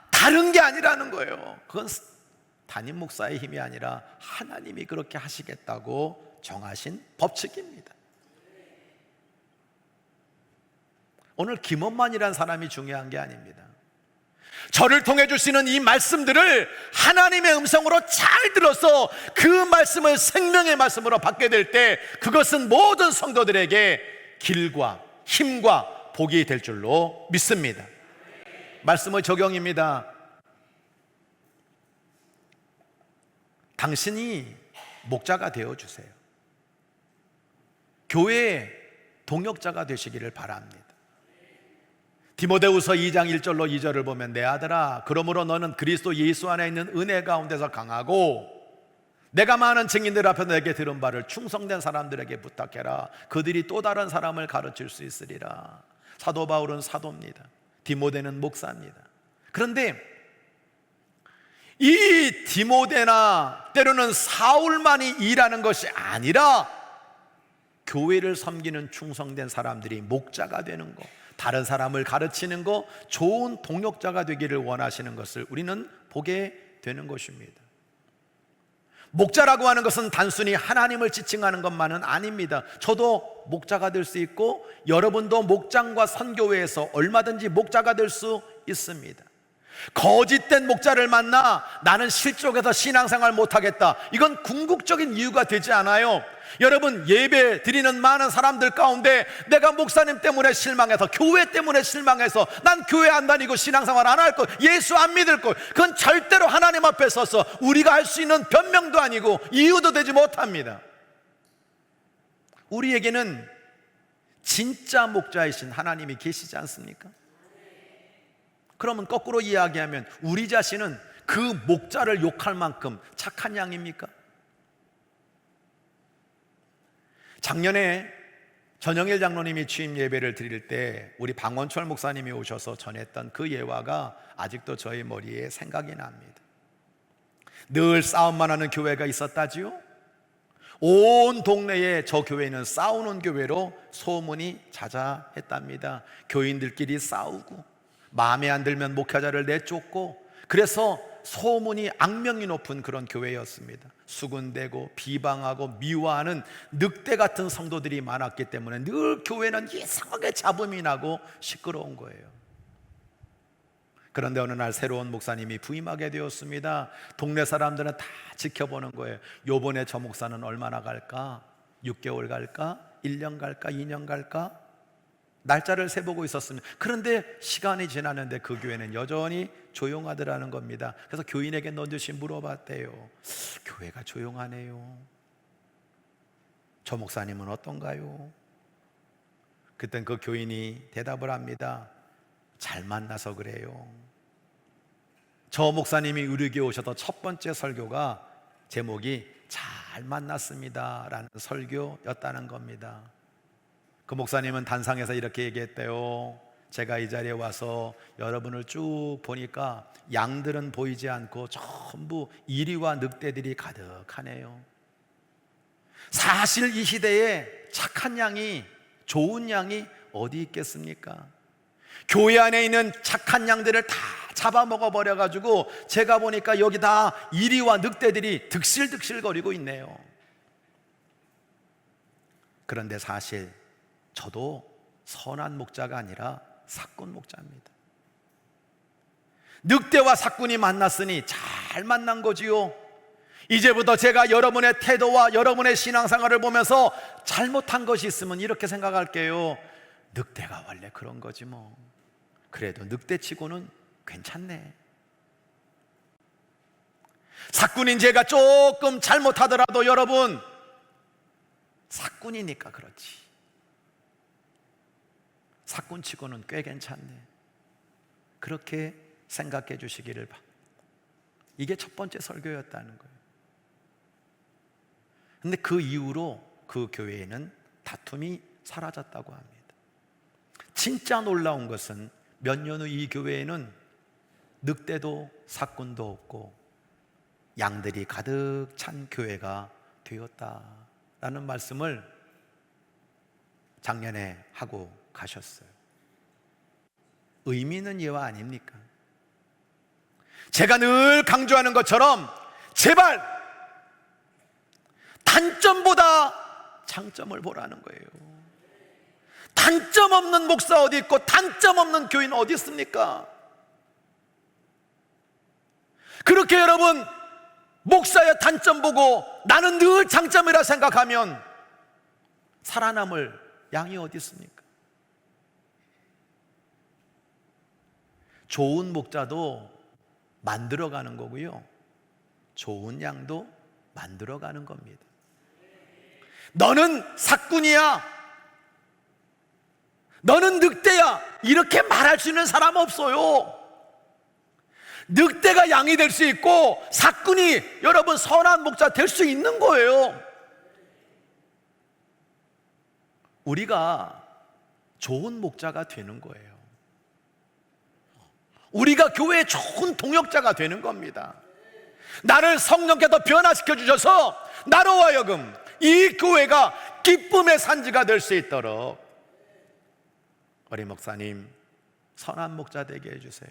다른 게 아니라는 거예요. 그건 담임 목사의 힘이 아니라 하나님이 그렇게 하시겠다고 정하신 법칙입니다. 오늘 김원만이라는 사람이 중요한 게 아닙니다. 저를 통해 주시는 이 말씀들을 하나님의 음성으로 잘 들어서 그 말씀을 생명의 말씀으로 받게 될 때 그것은 모든 성도들에게 길과 힘과 복이 될 줄로 믿습니다. 말씀의 적용입니다. 당신이 목자가 되어주세요. 교회의 동역자가 되시기를 바랍니다. 디모데후서 2장 1절로 2절을 보면 내 아들아 그러므로 너는 그리스도 예수 안에 있는 은혜 가운데서 강하고 내가 많은 증인들 앞에 내게 들은 바를 충성된 사람들에게 부탁해라. 그들이 또 다른 사람을 가르칠 수 있으리라. 사도 바울은 사도입니다. 디모데는 목사입니다. 그런데 이 디모데나 때로는 사울만이 일하는 것이 아니라 교회를 섬기는 충성된 사람들이 목자가 되는 것, 다른 사람을 가르치는 것, 좋은 동역자가 되기를 원하시는 것을 우리는 보게 되는 것입니다. 목자라고 하는 것은 단순히 하나님을 지칭하는 것만은 아닙니다. 저도 목자가 될 수 있고 여러분도 목장과 선교회에서 얼마든지 목자가 될 수 있습니다. 거짓된 목자를 만나 나는 실족해서 신앙생활 못하겠다, 이건 궁극적인 이유가 되지 않아요. 여러분, 예배 드리는 많은 사람들 가운데 내가 목사님 때문에 실망해서, 교회 때문에 실망해서 난 교회 안 다니고 신앙생활 안 할 거, 예수 안 믿을 거, 그건 절대로 하나님 앞에 서서 우리가 할 수 있는 변명도 아니고 이유도 되지 못합니다. 우리에게는 진짜 목자이신 하나님이 계시지 않습니까? 그러면 거꾸로 이야기하면 우리 자신은 그 목자를 욕할 만큼 착한 양입니까? 작년에 전영일 장로님이 취임 예배를 드릴 때 우리 방원철 목사님이 오셔서 전했던 그 예화가 아직도 저희 머리에 생각이 납니다. 늘 싸움만 하는 교회가 있었다지요? 온 동네에 저 교회는 싸우는 교회로 소문이 자자했답니다. 교인들끼리 싸우고 마음에 안 들면 목회자를 내쫓고, 그래서 소문이 악명이 높은 그런 교회였습니다. 수군대고 비방하고 미워하는 늑대 같은 성도들이 많았기 때문에 늘 교회는 이상하게 잡음이 나고 시끄러운 거예요. 그런데 어느 날 새로운 목사님이 부임하게 되었습니다. 동네 사람들은 다 지켜보는 거예요. 요번에 저 목사는 얼마나 갈까? 6개월 갈까? 1년 갈까? 2년 갈까? 날짜를 세보고 있었습니다. 그런데 시간이 지났는데 그 교회는 여전히 조용하더라는 겁니다. 그래서 교인에게 넌지시 물어봤대요. 교회가 조용하네요. 저 목사님은 어떤가요? 그땐 그 교인이 대답을 합니다. 잘 만나서 그래요. 저 목사님이 우리 교회 오셔서 첫 번째 설교가 제목이 잘 만났습니다 라는 설교였다는 겁니다. 그 목사님은 단상에서 이렇게 얘기했대요. 제가 이 자리에 와서 여러분을 쭉 보니까 양들은 보이지 않고 전부 이리와 늑대들이 가득하네요. 사실 이 시대에 착한 양이, 좋은 양이 어디 있겠습니까? 교회 안에 있는 착한 양들을 다 잡아먹어 버려가지고 제가 보니까 여기 다 이리와 늑대들이 득실득실거리고 있네요. 그런데 사실 저도 선한 목자가 아니라 사꾼 목자입니다. 늑대와 사꾼이 만났으니 잘 만난 거지요. 이제부터 제가 여러분의 태도와 여러분의 신앙생활을 보면서 잘못한 것이 있으면 이렇게 생각할게요. 늑대가 원래 그런 거지 뭐. 그래도 늑대치고는 괜찮네. 사꾼인 제가 조금 잘못하더라도 여러분, 사꾼이니까 그렇지. 사꾼치고는 꽤 괜찮네. 그렇게 생각해 주시기를 바랍니다. 이게 첫 번째 설교였다는 거예요. 근데 그 이후로 그 교회에는 다툼이 사라졌다고 합니다. 진짜 놀라운 것은 몇 년 후 이 교회에는 늑대도 사꾼도 없고 양들이 가득 찬 교회가 되었다라는 말씀을 작년에 하고 가셨어요. 의미 있는 예화 아닙니까? 제가 늘 강조하는 것처럼 제발 단점보다 장점을 보라는 거예요. 단점 없는 목사 어디 있고 단점 없는 교인 어디 있습니까? 그렇게 여러분 목사의 단점 보고 나는 늘 장점이라 생각하면 살아남을 양이 어디 있습니까? 좋은 목자도 만들어가는 거고요, 좋은 양도 만들어가는 겁니다. 너는 사꾼이야, 너는 늑대야, 이렇게 말할 수 있는 사람 없어요. 늑대가 양이 될 수 있고 사꾼이 여러분 선한 목자 될 수 있는 거예요. 우리가 좋은 목자가 되는 거예요. 우리가 교회의 좋은 동역자가 되는 겁니다. 나를 성령께서 변화시켜 주셔서 나로 하여금 이 교회가 기쁨의 산지가 될 수 있도록 우리 목사님 선한 목자 되게 해주세요.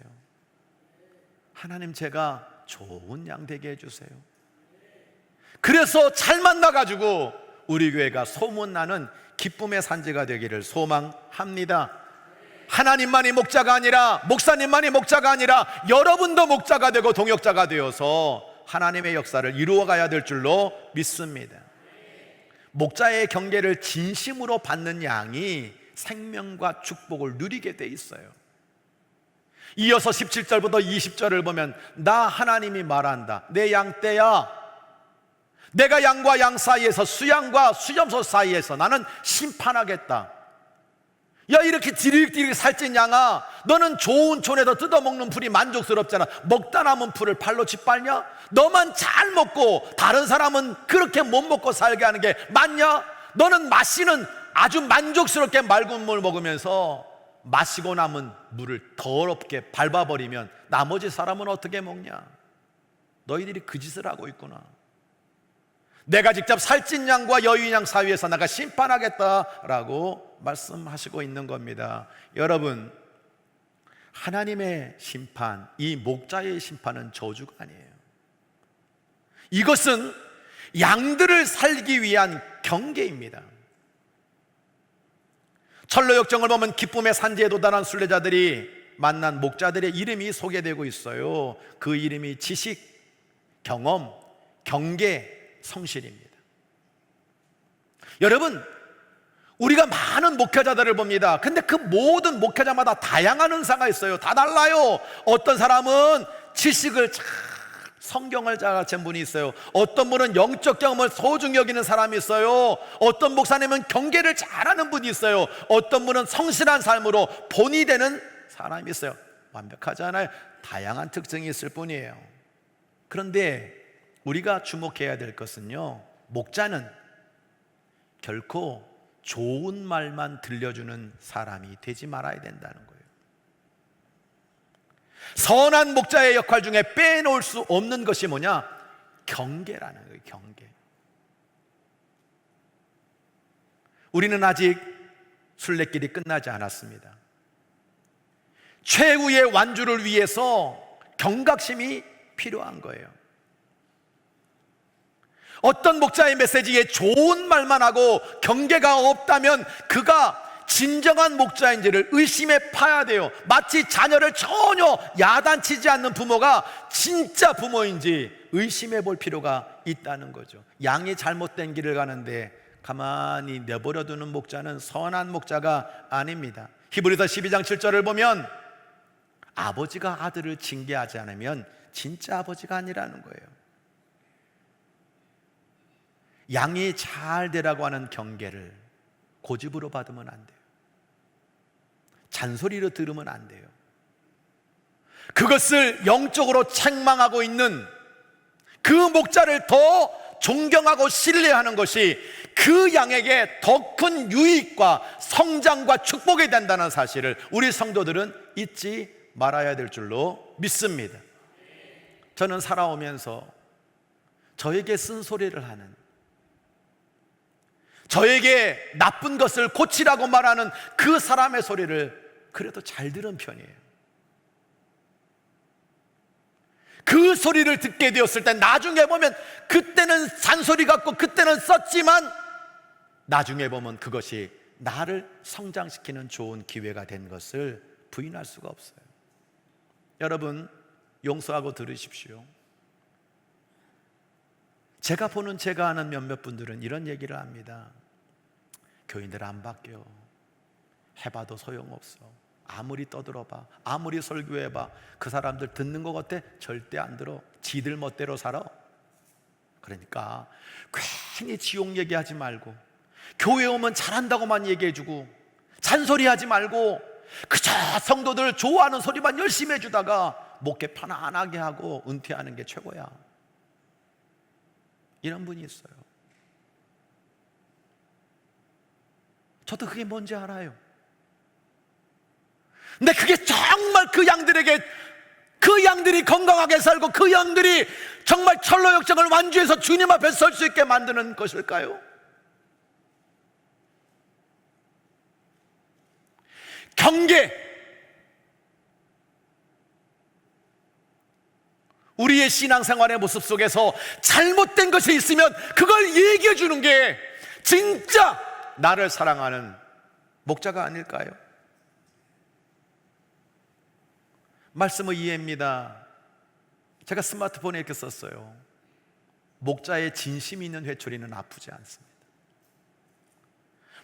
하나님 제가 좋은 양 되게 해주세요. 그래서 잘 만나가지고 우리 교회가 소문나는 기쁨의 산지가 되기를 소망합니다. 하나님만이 목자가 아니라, 목사님만이 목자가 아니라 여러분도 목자가 되고 동역자가 되어서 하나님의 역사를 이루어가야 될 줄로 믿습니다. 목자의 경계를 진심으로 받는 양이 생명과 축복을 누리게 돼 있어요. 이어서 17절부터 20절을 보면, 나 하나님이 말한다. 내 양떼야, 내가 양과 양 사이에서, 수양과 수염소 사이에서 나는 심판하겠다. 야, 이렇게 디릭디릭 살찐 양아, 너는 좋은 촌에서 뜯어먹는 풀이 만족스럽잖아. 먹다 남은 풀을 발로 짓밟냐? 너만 잘 먹고 다른 사람은 그렇게 못 먹고 살게 하는 게 맞냐? 너는 마시는 아주 만족스럽게 맑은 물 먹으면서 마시고 남은 물을 더럽게 밟아버리면 나머지 사람은 어떻게 먹냐? 너희들이 그 짓을 하고 있구나. 내가 직접 살찐 양과 여유인 양 사이에서 내가 심판하겠다라고 말씀하시고 있는 겁니다. 여러분, 하나님의 심판, 이 목자의 심판은 저주가 아니에요. 이것은 양들을 살기 위한 경계입니다. 철로 역정을 보면 기쁨의 산지에 도달한 순례자들이 만난 목자들의 이름이 소개되고 있어요. 그 이름이 지식, 경험, 경계, 성실입니다. 여러분, 우리가 많은 목회자들을 봅니다. 근데 그 모든 목회자마다 다양한 은사가 있어요. 다 달라요. 어떤 사람은 지식을 성경을 잘 아는 분이 있어요. 어떤 분은 영적 경험을 소중히 여기는 사람이 있어요. 어떤 목사님은 경계를 잘하는 분이 있어요. 어떤 분은 성실한 삶으로 본이 되는 사람이 있어요. 완벽하지 않아요. 다양한 특징이 있을 뿐이에요. 그런데 우리가 주목해야 될 것은요, 목자는 결코 좋은 말만 들려주는 사람이 되지 말아야 된다는 거예요. 선한 목자의 역할 중에 빼놓을 수 없는 것이 뭐냐? 경계라는 거예요. 경계. 우리는 아직 순례길이 끝나지 않았습니다. 최후의 완주를 위해서 경각심이 필요한 거예요. 어떤 목자의 메시지에 좋은 말만 하고 경계가 없다면 그가 진정한 목자인지를 의심해 파야 돼요. 마치 자녀를 전혀 야단치지 않는 부모가 진짜 부모인지 의심해 볼 필요가 있다는 거죠. 양이 잘못된 길을 가는데 가만히 내버려 두는 목자는 선한 목자가 아닙니다. 히브리서 12장 7절을 보면 아버지가 아들을 징계하지 않으면 진짜 아버지가 아니라는 거예요. 양이 잘 되라고 하는 경계를 고집으로 받으면 안 돼요. 잔소리로 들으면 안 돼요. 그것을 영적으로 책망하고 있는 그 목자를 더 존경하고 신뢰하는 것이 그 양에게 더 큰 유익과 성장과 축복이 된다는 사실을 우리 성도들은 잊지 말아야 될 줄로 믿습니다. 저는 살아오면서 저에게 쓴소리를 하는, 저에게 나쁜 것을 고치라고 말하는 그 사람의 소리를 그래도 잘 들은 편이에요. 그 소리를 듣게 되었을 때 나중에 보면 그때는 잔소리 같고 그때는 썼지만 나중에 보면 그것이 나를 성장시키는 좋은 기회가 된 것을 부인할 수가 없어요. 여러분, 용서하고 들으십시오. 제가 보는, 제가 아는 몇몇 분들은 이런 얘기를 합니다. 교인들 안 바뀌어. 해봐도 소용없어. 아무리 떠들어봐, 아무리 설교해봐, 그 사람들 듣는 것 같아? 절대 안 들어. 지들 멋대로 살아. 그러니까 괜히 지옥 얘기하지 말고, 교회 오면 잘한다고만 얘기해주고, 잔소리하지 말고, 그저 성도들 좋아하는 소리만 열심히 해주다가 목회 편안하게 하고 은퇴하는 게 최고야. 이런 분이 있어요. 저도 그게 뭔지 알아요. 근데 그게 정말 그 양들에게, 그 양들이 건강하게 살고 그 양들이 정말 철로 역정을 완주해서 주님 앞에 설 수 있게 만드는 것일까요? 경계, 우리의 신앙생활의 모습 속에서 잘못된 것이 있으면 그걸 얘기해 주는 게 진짜 나를 사랑하는 목자가 아닐까요? 말씀의 이해입니다. 제가 스마트폰에 이렇게 썼어요. 목자의 진심 있는 회초리는 아프지 않습니다.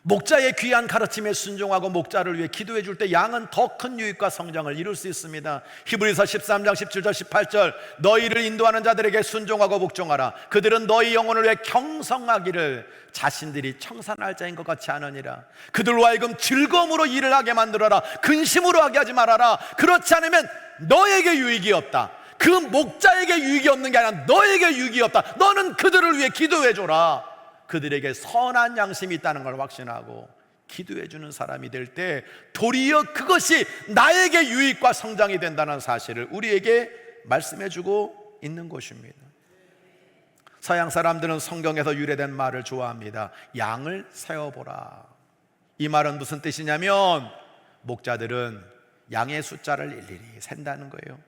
목자의 귀한 가르침에 순종하고 목자를 위해 기도해 줄 때 양은 더 큰 유익과 성장을 이룰 수 있습니다. 히브리서 13장 17절 18절 너희를 인도하는 자들에게 순종하고 복종하라. 그들은 너희 영혼을 위해 경성하기를 자신들이 청산할 자인 것 같이 하느니라. 그들로 하여금 즐거움으로 일을 하게 만들어라. 근심으로 하게 하지 말아라. 그렇지 않으면 너에게 유익이 없다. 그 목자에게 유익이 없는 게 아니라 너에게 유익이 없다. 너는 그들을 위해 기도해 줘라. 그들에게 선한 양심이 있다는 걸 확신하고 기도해 주는 사람이 될 때 도리어 그것이 나에게 유익과 성장이 된다는 사실을 우리에게 말씀해 주고 있는 것입니다. 서양 사람들은 성경에서 유래된 말을 좋아합니다. 양을 세어보라. 이 말은 무슨 뜻이냐면 목자들은 양의 숫자를 일일이 센다는 거예요.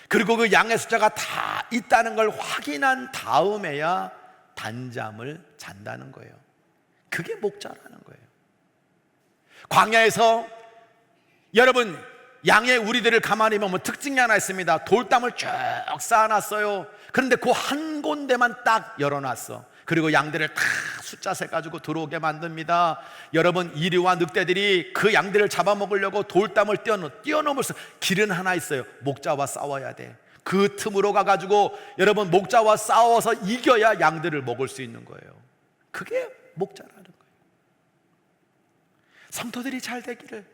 그리고 그 양의 숫자가 다 있다는 걸 확인한 다음에야 단잠을 잔다는 거예요. 그게 목자라는 거예요. 광야에서 여러분 양의 우리들을 가만히 보면 특징이 하나 있습니다. 돌담을 쭉 쌓아놨어요. 그런데 그 한 군데만 딱 열어놨어. 그리고 양들을 다 숫자 세 가지고 들어오게 만듭니다. 여러분 이리와 늑대들이 그 양들을 잡아먹으려고 돌담을 뛰어넘어서 길은 하나 있어요. 목자와 싸워야 돼. 그 틈으로 가가지고 여러분 목자와 싸워서 이겨야 양들을 먹을 수 있는 거예요. 그게 목자라는 거예요. 성도들이 잘 되기를,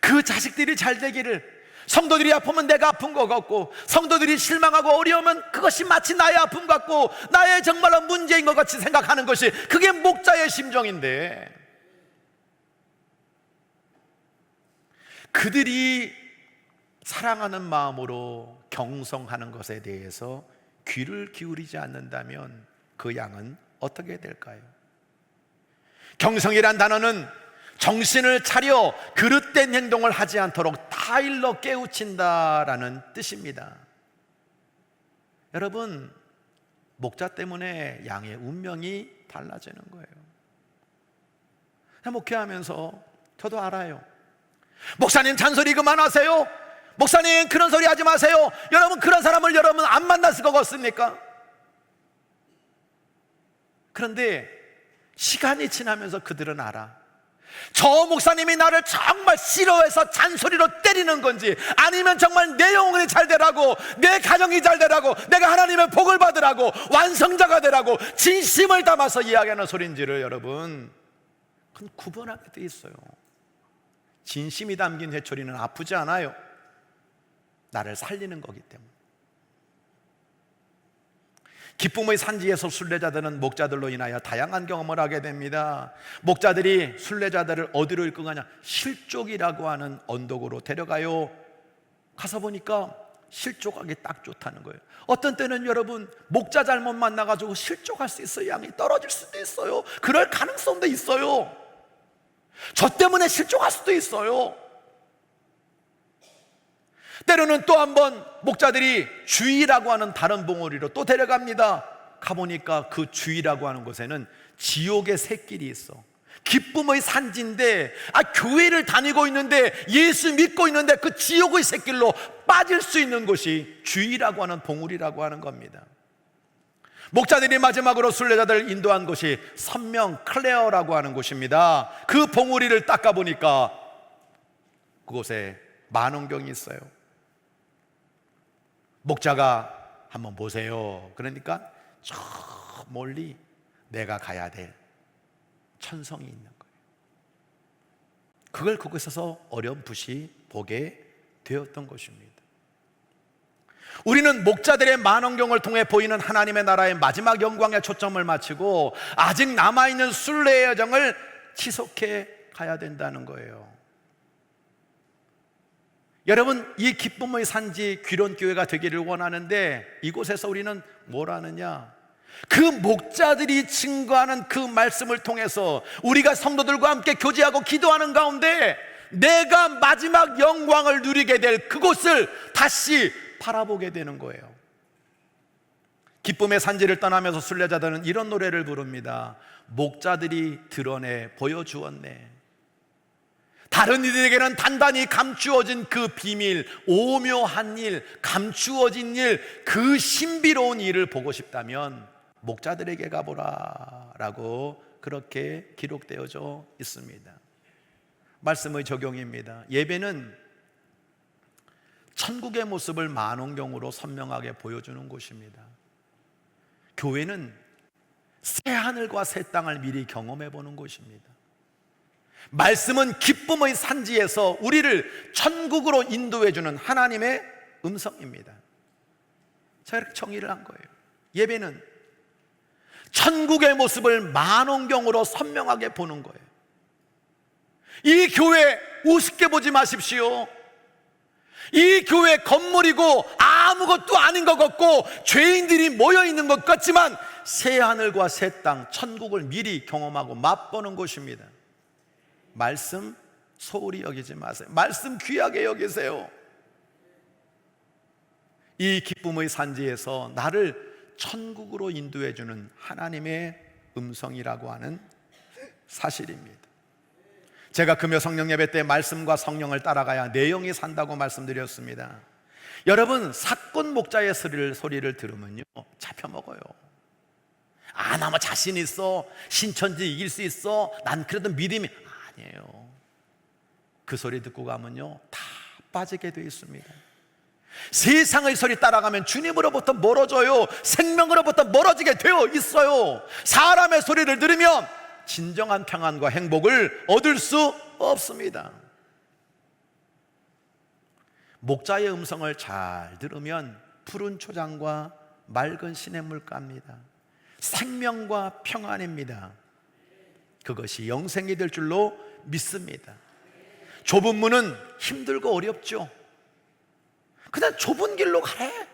그 자식들이 잘 되기를, 성도들이 아프면 내가 아픈 것 같고 성도들이 실망하고 어려우면 그것이 마치 나의 아픔 같고 나의 정말로 문제인 것 같이 생각하는 것이 그게 목자의 심정인데, 그들이 사랑하는 마음으로 경성하는 것에 대해서 귀를 기울이지 않는다면 그 양은 어떻게 될까요? 경성이란 단어는 정신을 차려 그릇된 행동을 하지 않도록 타일러 깨우친다라는 뜻입니다. 여러분, 목자 때문에 양의 운명이 달라지는 거예요. 목회하면서 저도 알아요. 목사님 잔소리 그만하세요. 목사님 그런 소리 하지 마세요. 여러분 그런 사람을 여러분 안 만났을 것 같습니까? 그런데 시간이 지나면서 그들은 알아. 저 목사님이 나를 정말 싫어해서 잔소리로 때리는 건지 아니면 정말 내 영혼이 잘 되라고, 내 가정이 잘 되라고, 내가 하나님의 복을 받으라고, 완성자가 되라고 진심을 담아서 이야기하는 소리인지를 여러분 그건 구분하게 돼 있어요. 진심이 담긴 회초리는 아프지 않아요. 나를 살리는 거기 때문에. 기쁨의 산지에서 순례자들은 목자들로 인하여 다양한 경험을 하게 됩니다. 목자들이 순례자들을 어디로 이끌고 가냐? 실족이라고 하는 언덕으로 데려가요. 가서 보니까 실족하기 딱 좋다는 거예요. 어떤 때는 여러분 목자 잘못 만나가지고 실족할 수 있어요. 양이 떨어질 수도 있어요. 그럴 가능성도 있어요. 저 때문에 실족할 수도 있어요. 때로는 또 한 번 목자들이 주의라고 하는 다른 봉우리로 또 데려갑니다. 가보니까 그 주의라고 하는 곳에는 지옥의 샛길이 있어. 기쁨의 산지인데 교회를 다니고 있는데 예수 믿고 있는데 그 지옥의 샛길로 빠질 수 있는 곳이 주의라고 하는 봉우리라고 하는 겁니다. 목자들이 마지막으로 순례자들을 인도한 곳이 선명 클레어라고 하는 곳입니다. 그 봉우리를 닦아보니까 그곳에 만원경이 있어요. 목자가 한번 보세요. 그러니까 저 멀리 내가 가야 될 천성이 있는 거예요. 그걸 그곳에서 어렴풋이 보게 되었던 것입니다. 우리는 목자들의 만원경을 통해 보이는 하나님의 나라의 마지막 영광에 초점을 맞추고 아직 남아있는 순례의 여정을 지속해 가야 된다는 거예요. 여러분, 이 기쁨의 산지 귀론교회가 되기를 원하는데 이곳에서 우리는 뭘 하느냐? 그 목자들이 증거하는 그 말씀을 통해서 우리가 성도들과 함께 교제하고 기도하는 가운데 내가 마지막 영광을 누리게 될 그곳을 다시 바라보게 되는 거예요. 기쁨의 산지를 떠나면서 순례자들은 이런 노래를 부릅니다. 목자들이 드러내 보여주었네. 다른 이들에게는 단단히 감추어진 그 비밀, 오묘한 일, 감추어진 일, 그 신비로운 일을 보고 싶다면 목자들에게 가보라 라고 그렇게 기록되어져 있습니다. 말씀의 적용입니다. 예배는 천국의 모습을 만원경으로 선명하게 보여주는 곳입니다. 교회는 새하늘과 새 땅을 미리 경험해 보는 곳입니다. 말씀은 기쁨의 산지에서 우리를 천국으로 인도해 주는 하나님의 음성입니다. 제가 이렇게 정의를 한 거예요. 예배는 천국의 모습을 만원경으로 선명하게 보는 거예요. 이 교회 우습게 보지 마십시오. 이 교회 건물이고 아무것도 아닌 것 같고 죄인들이 모여있는 것 같지만 새하늘과 새 땅, 천국을 미리 경험하고 맛보는 곳입니다. 말씀 소홀히 여기지 마세요. 말씀 귀하게 여기세요. 이 기쁨의 산지에서 나를 천국으로 인도해 주는 하나님의 음성이라고 하는 사실입니다. 제가 금요 성령 예배 때 말씀과 성령을 따라가야 내용이 산다고 말씀드렸습니다. 여러분, 사건 목자의 소리를 들으면요 잡혀먹어요. 아, 나 뭐 자신 있어, 신천지 이길 수 있어, 난 그래도 믿음이, 아니에요. 그 소리 듣고 가면요 다 빠지게 돼 있습니다. 세상의 소리 따라가면 주님으로부터 멀어져요. 생명으로부터 멀어지게 되어 있어요. 사람의 소리를 들으면 진정한 평안과 행복을 얻을 수 없습니다. 목자의 음성을 잘 들으면 푸른 초장과 맑은 시냇물가입니다. 생명과 평안입니다. 그것이 영생이 될 줄로 믿습니다. 좁은 문은 힘들고 어렵죠. 그냥 좁은 길로 가래.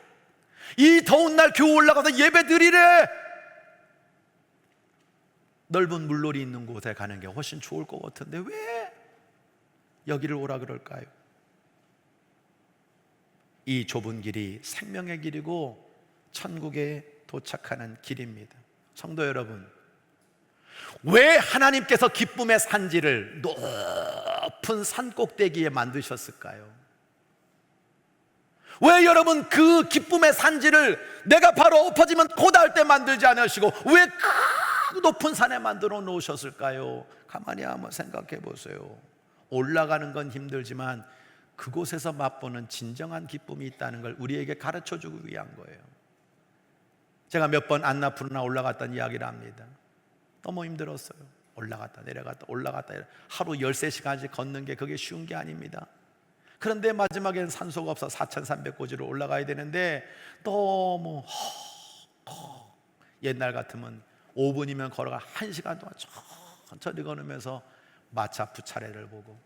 이 더운 날 교회 올라가서 예배 드리래. 넓은 물놀이 있는 곳에 가는 게 훨씬 좋을 것 같은데 왜 여기를 오라 그럴까요? 이 좁은 길이 생명의 길이고 천국에 도착하는 길입니다. 성도 여러분, 왜 하나님께서 기쁨의 산지를 높은 산 꼭대기에 만드셨을까요? 왜 여러분 그 기쁨의 산지를 내가 바로 엎어지면 고다할 때 만들지 않으시고 왜 그 높은 산에 만들어 놓으셨을까요? 가만히 한번 생각해 보세요. 올라가는 건 힘들지만 그곳에서 맛보는 진정한 기쁨이 있다는 걸 우리에게 가르쳐 주기 위한 거예요. 제가 몇 번 안나푸르나 올라갔다는 이야기를 합니다. 너무 힘들었어요. 올라갔다 내려갔다 올라갔다 내려갔다. 하루 13시간씩 걷는 게 그게 쉬운 게 아닙니다. 그런데 마지막에는 산소가 없어 4,300고지로 올라가야 되는데 너무 옛날 같으면 5분이면 걸어가 1시간 동안 천천히 걸으면서 마차프 차례를 보고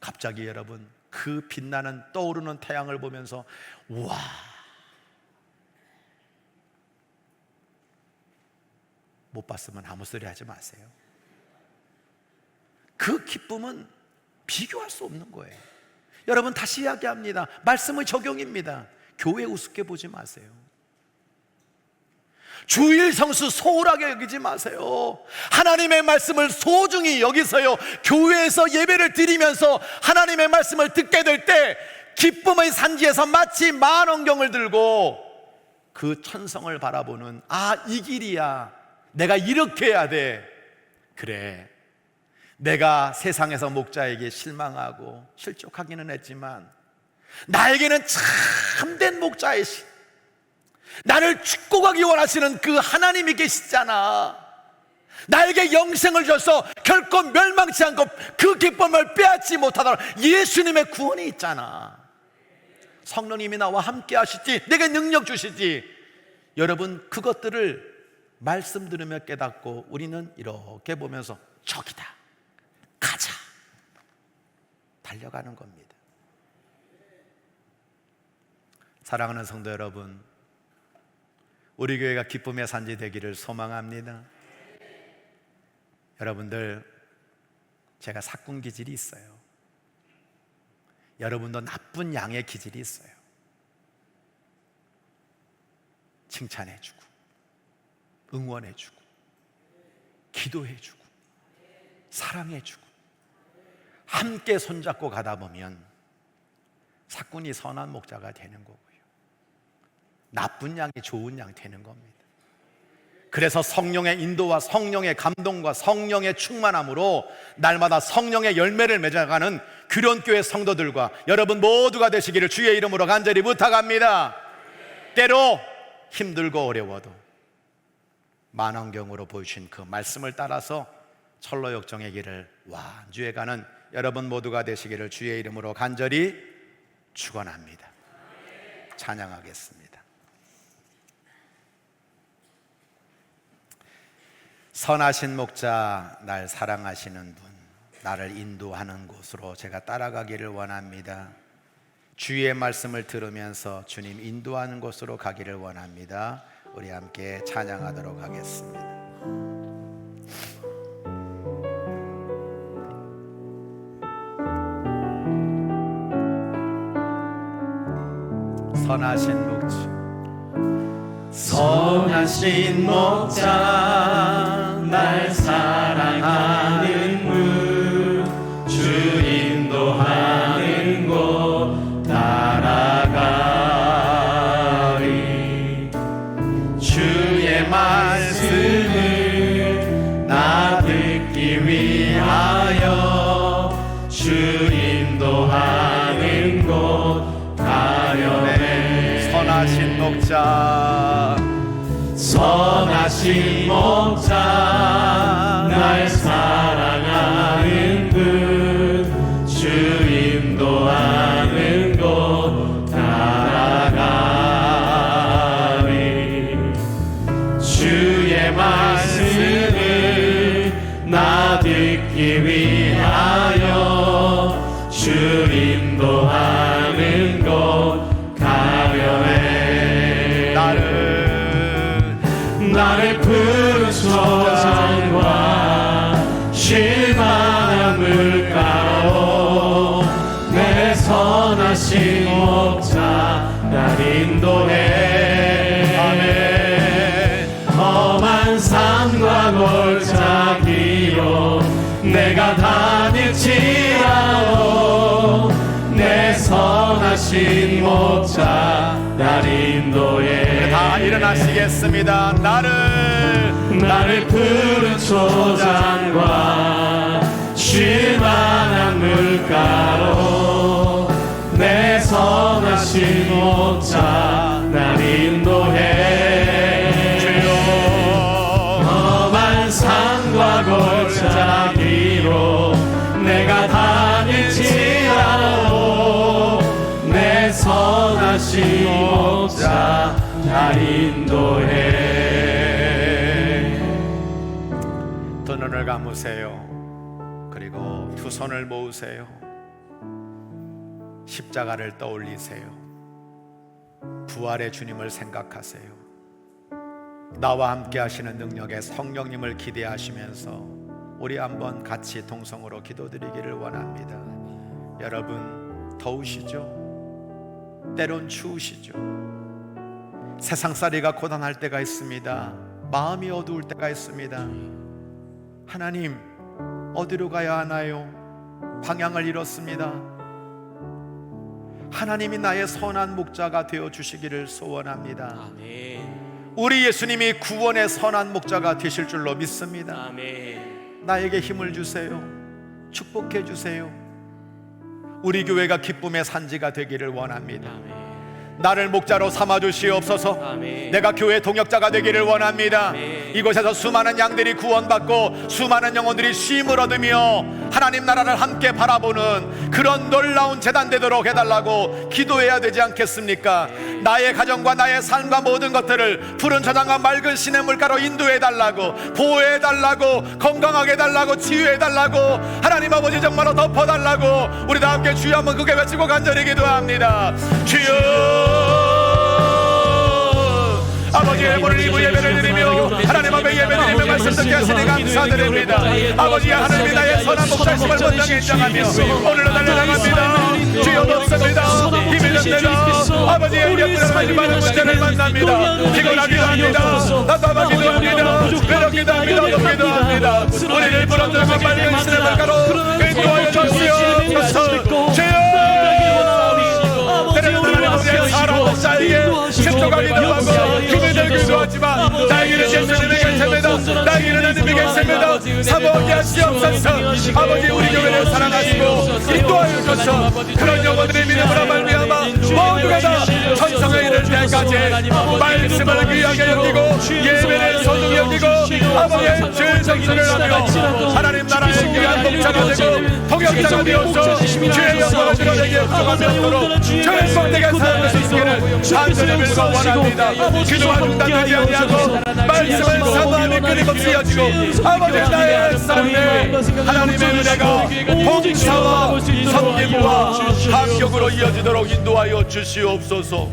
갑자기 여러분 그 빛나는 떠오르는 태양을 보면서 와, 못 봤으면 아무 소리 하지 마세요. 그 기쁨은 비교할 수 없는 거예요. 여러분, 다시 이야기합니다. 말씀의 적용입니다. 교회 우습게 보지 마세요. 주일 성수 소홀하게 여기지 마세요. 하나님의 말씀을 소중히 여기서요 교회에서 예배를 드리면서 하나님의 말씀을 듣게 될 때 기쁨의 산지에서 마치 만원경을 들고 그 천성을 바라보는, 아, 이 길이야, 내가 이렇게 해야 돼. 그래, 내가 세상에서 목자에게 실망하고 실족하기는 했지만 나에게는 참된 목자의 나를 축복하기 원하시는 그 하나님이 계시잖아. 나에게 영생을 줘서 결코 멸망치 않고 그 기쁨을 빼앗지 못하도록 예수님의 구원이 있잖아. 성령님이 나와 함께 하시지, 내게 능력 주시지. 여러분, 그것들을 말씀 들으며 깨닫고 우리는 이렇게 보면서 저기다, 가자, 달려가는 겁니다. 사랑하는 성도 여러분, 우리 교회가 기쁨의 산지 되기를 소망합니다. 여러분들, 제가 사꾼 기질이 있어요. 여러분도 나쁜 양의 기질이 있어요. 칭찬해주고 사랑해주고 함께 손잡고 가다 보면 사꾼이 선한 목자가 되는 거고요, 나쁜 양이 좋은 양 되는 겁니다. 그래서 성령의 인도와 성령의 감동과 성령의 충만함으로 날마다 성령의 열매를 맺어가는 규련교회 성도들과 여러분 모두가 되시기를 주의 이름으로 간절히 부탁합니다. 때로 힘들고 어려워도 만원경으로 보여주신 그 말씀을 따라서 철로역정의 길을 완주해 가는 여러분 모두가 되시기를 주의 이름으로 간절히 축원합니다. 찬양하겠습니다. 선하신 목자, 날 사랑하시는 분, 나를 인도하는 곳으로 제가 따라가기를 원합니다. 주의 말씀을 들으면서 주님 인도하는 곳으로 가기를 원합니다. 우리 함께 찬양하도록 하겠습니다. 선하신 목자, 선하신 목자, 날 사랑하는 분, 주 인도하는 곳 따라가리. 주의 말씀을 나 듣기 위하여 주 인도하는 곳 가려네. 선하신 목자, 선하신 목자, 날 사랑하는 분, 주 인도하는 곳 따라가리. 주의 말씀을 나 듣기 위하여 주 인도하는 곳 가려네. 나를 푸른 초장과 쉴만한 물가로 내 선하신 목자 날 인도해. 아멘. 험한 산과 골짜기로 내가 다닐지라도 내 선하신 목자 날 인도해. 다 일어나시겠습니다. 나를 푸른 초장과 쉴만한 물가로 내 선하신 목자 날 인도해. 주여, 험한 산과 골짜기로 내가 다닐지라도 내 선하신 목자 날 인도해. 두 눈을 감으세요. 그리고 두 손을 모으세요. 십자가를 떠올리세요. 부활의 주님을 생각하세요. 나와 함께 하시는 능력의 성령님을 기대하시면서 우리 한번 같이 동성으로 기도드리기를 원합니다. 여러분, 더우시죠? 때론 추우시죠? 세상살이가 고단할 때가 있습니다. 마음이 어두울 때가 있습니다. 하나님, 어디로 가야 하나요? 방향을 잃었습니다. 하나님이 나의 선한 목자가 되어 주시기를 소원합니다. 아멘. 우리 예수님이 구원의 선한 목자가 되실 줄로 믿습니다. 아멘. 나에게 힘을 주세요. 축복해 주세요. 우리 교회가 기쁨의 산지가 되기를 원합니다. 아멘. 나를 목자로 삼아 주시옵소서. 아멘. 내가 교회 동역자가 되기를 원합니다. 아멘. 이곳에서 수많은 양들이 구원받고 수많은 영혼들이 쉼을 얻으며 하나님 나라를 함께 바라보는 그런 놀라운 재단 되도록 해달라고 기도해야 되지 않겠습니까? 나의 가정과 나의 삶과 모든 것들을 푸른 저장과 맑은 시냇 물가로 인도해달라고, 보호해달라고, 건강하게 해달라고, 치유해달라고, 하나님 아버지 정말로 덮어달라고 우리 다 함께 주여 한번 크게 외치고 간절히 기도합니다. 주여, 아버지의 오늘 이부 예배를 드리며 하나님 앞에 예배드리며 말씀 듣게 하시니 감사드립니다. 아버지 하나님이 나의 선한 목자임을 본당 인정하며 오늘로 달려나갑니다. 주여 돕습니다. 힘을 좀 내라. 아버지의 이름으로 하나님 많은 문제를 만납니다. 피곤하기도 합니다. 답답하기도 합니다. 외롭기도 합니다. 높기도 합니다. 우리를 불어들고 맑은 시대 가로 인도하여 주시옵소서. 주여 때로는 하나님의 사랑 목사에게 십조각이 나오고 금이 들기도 하지만 나에게는 예수님의 곁입니다. 나에게는 하나님의 곁입니다. 사모하게 하시옵소서. 아버지 우리 교회를 사랑하시고 인도하여 주셔서 그런 영혼들의 믿음으로 말미암아 모두가 다 천성에 이를 때까지 말씀을 귀하게 여기고 예배를 소중히 여기고 아버지의 주의 정신을 하며 하나님 나라의 귀한 목자가 되고 통역자가 되어서 주의 영광을 드러내게 역사하도록 주의 성대가 살아갈 수 있기를 간절히 빌고 원합니다. 기도와 중단되지 아니하고 말씀을 사모하며 끊임없이 여지고 아버지 나의 삶에 하나님의 은혜가 봉사와 섬김과 합격으로 이어지도록 인도하여 주시옵소서.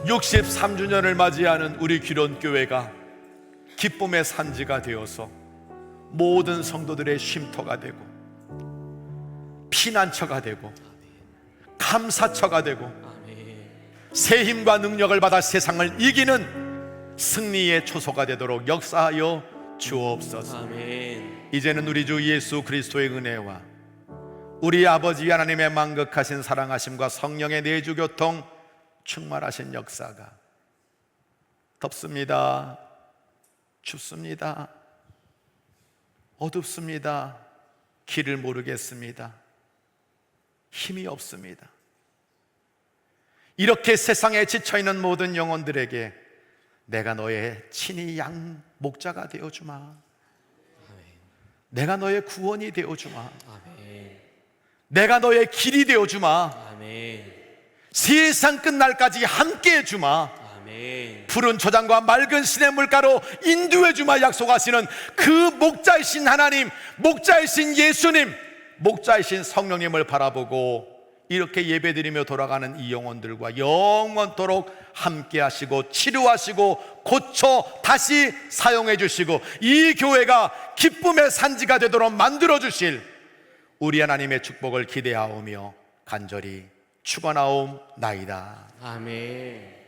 63주년을 맞이하는 우리 기론교회가 기쁨의 산지가 되어서 모든 성도들의 쉼터가 되고 피난처가 되고 감사처가 되고 새 힘과 능력을 받아 세상을 이기는 승리의 초소가 되도록 역사하여 주옵소서. 아멘. 이제는 우리 주 예수 그리스도의 은혜와 우리 아버지 하나님의 만극하신 사랑하심과 성령의 내주 교통 충만하신 역사가 덥습니다. 춥습니다. 어둡습니다. 길을 모르겠습니다. 힘이 없습니다. 이렇게 세상에 지쳐있는 모든 영혼들에게 내가 너의 친히 양 목자가 되어주마. 내가 너의 구원이 되어주마. 내가 너의 길이 되어주마. 세상 끝날까지 함께 해주마. 푸른 초장과 맑은 시냇물가로 인도해주마 약속하시는 그 목자이신 하나님, 목자이신 예수님, 목자이신 성령님을 바라보고 이렇게 예배드리며 돌아가는 이 영혼들과 영원토록 함께 하시고 치료하시고 고쳐 다시 사용해 주시고 이 교회가 기쁨의 산지가 되도록 만들어 주실 우리 하나님의 축복을 기대하오며 간절히 축원하옵나이다. 아멘.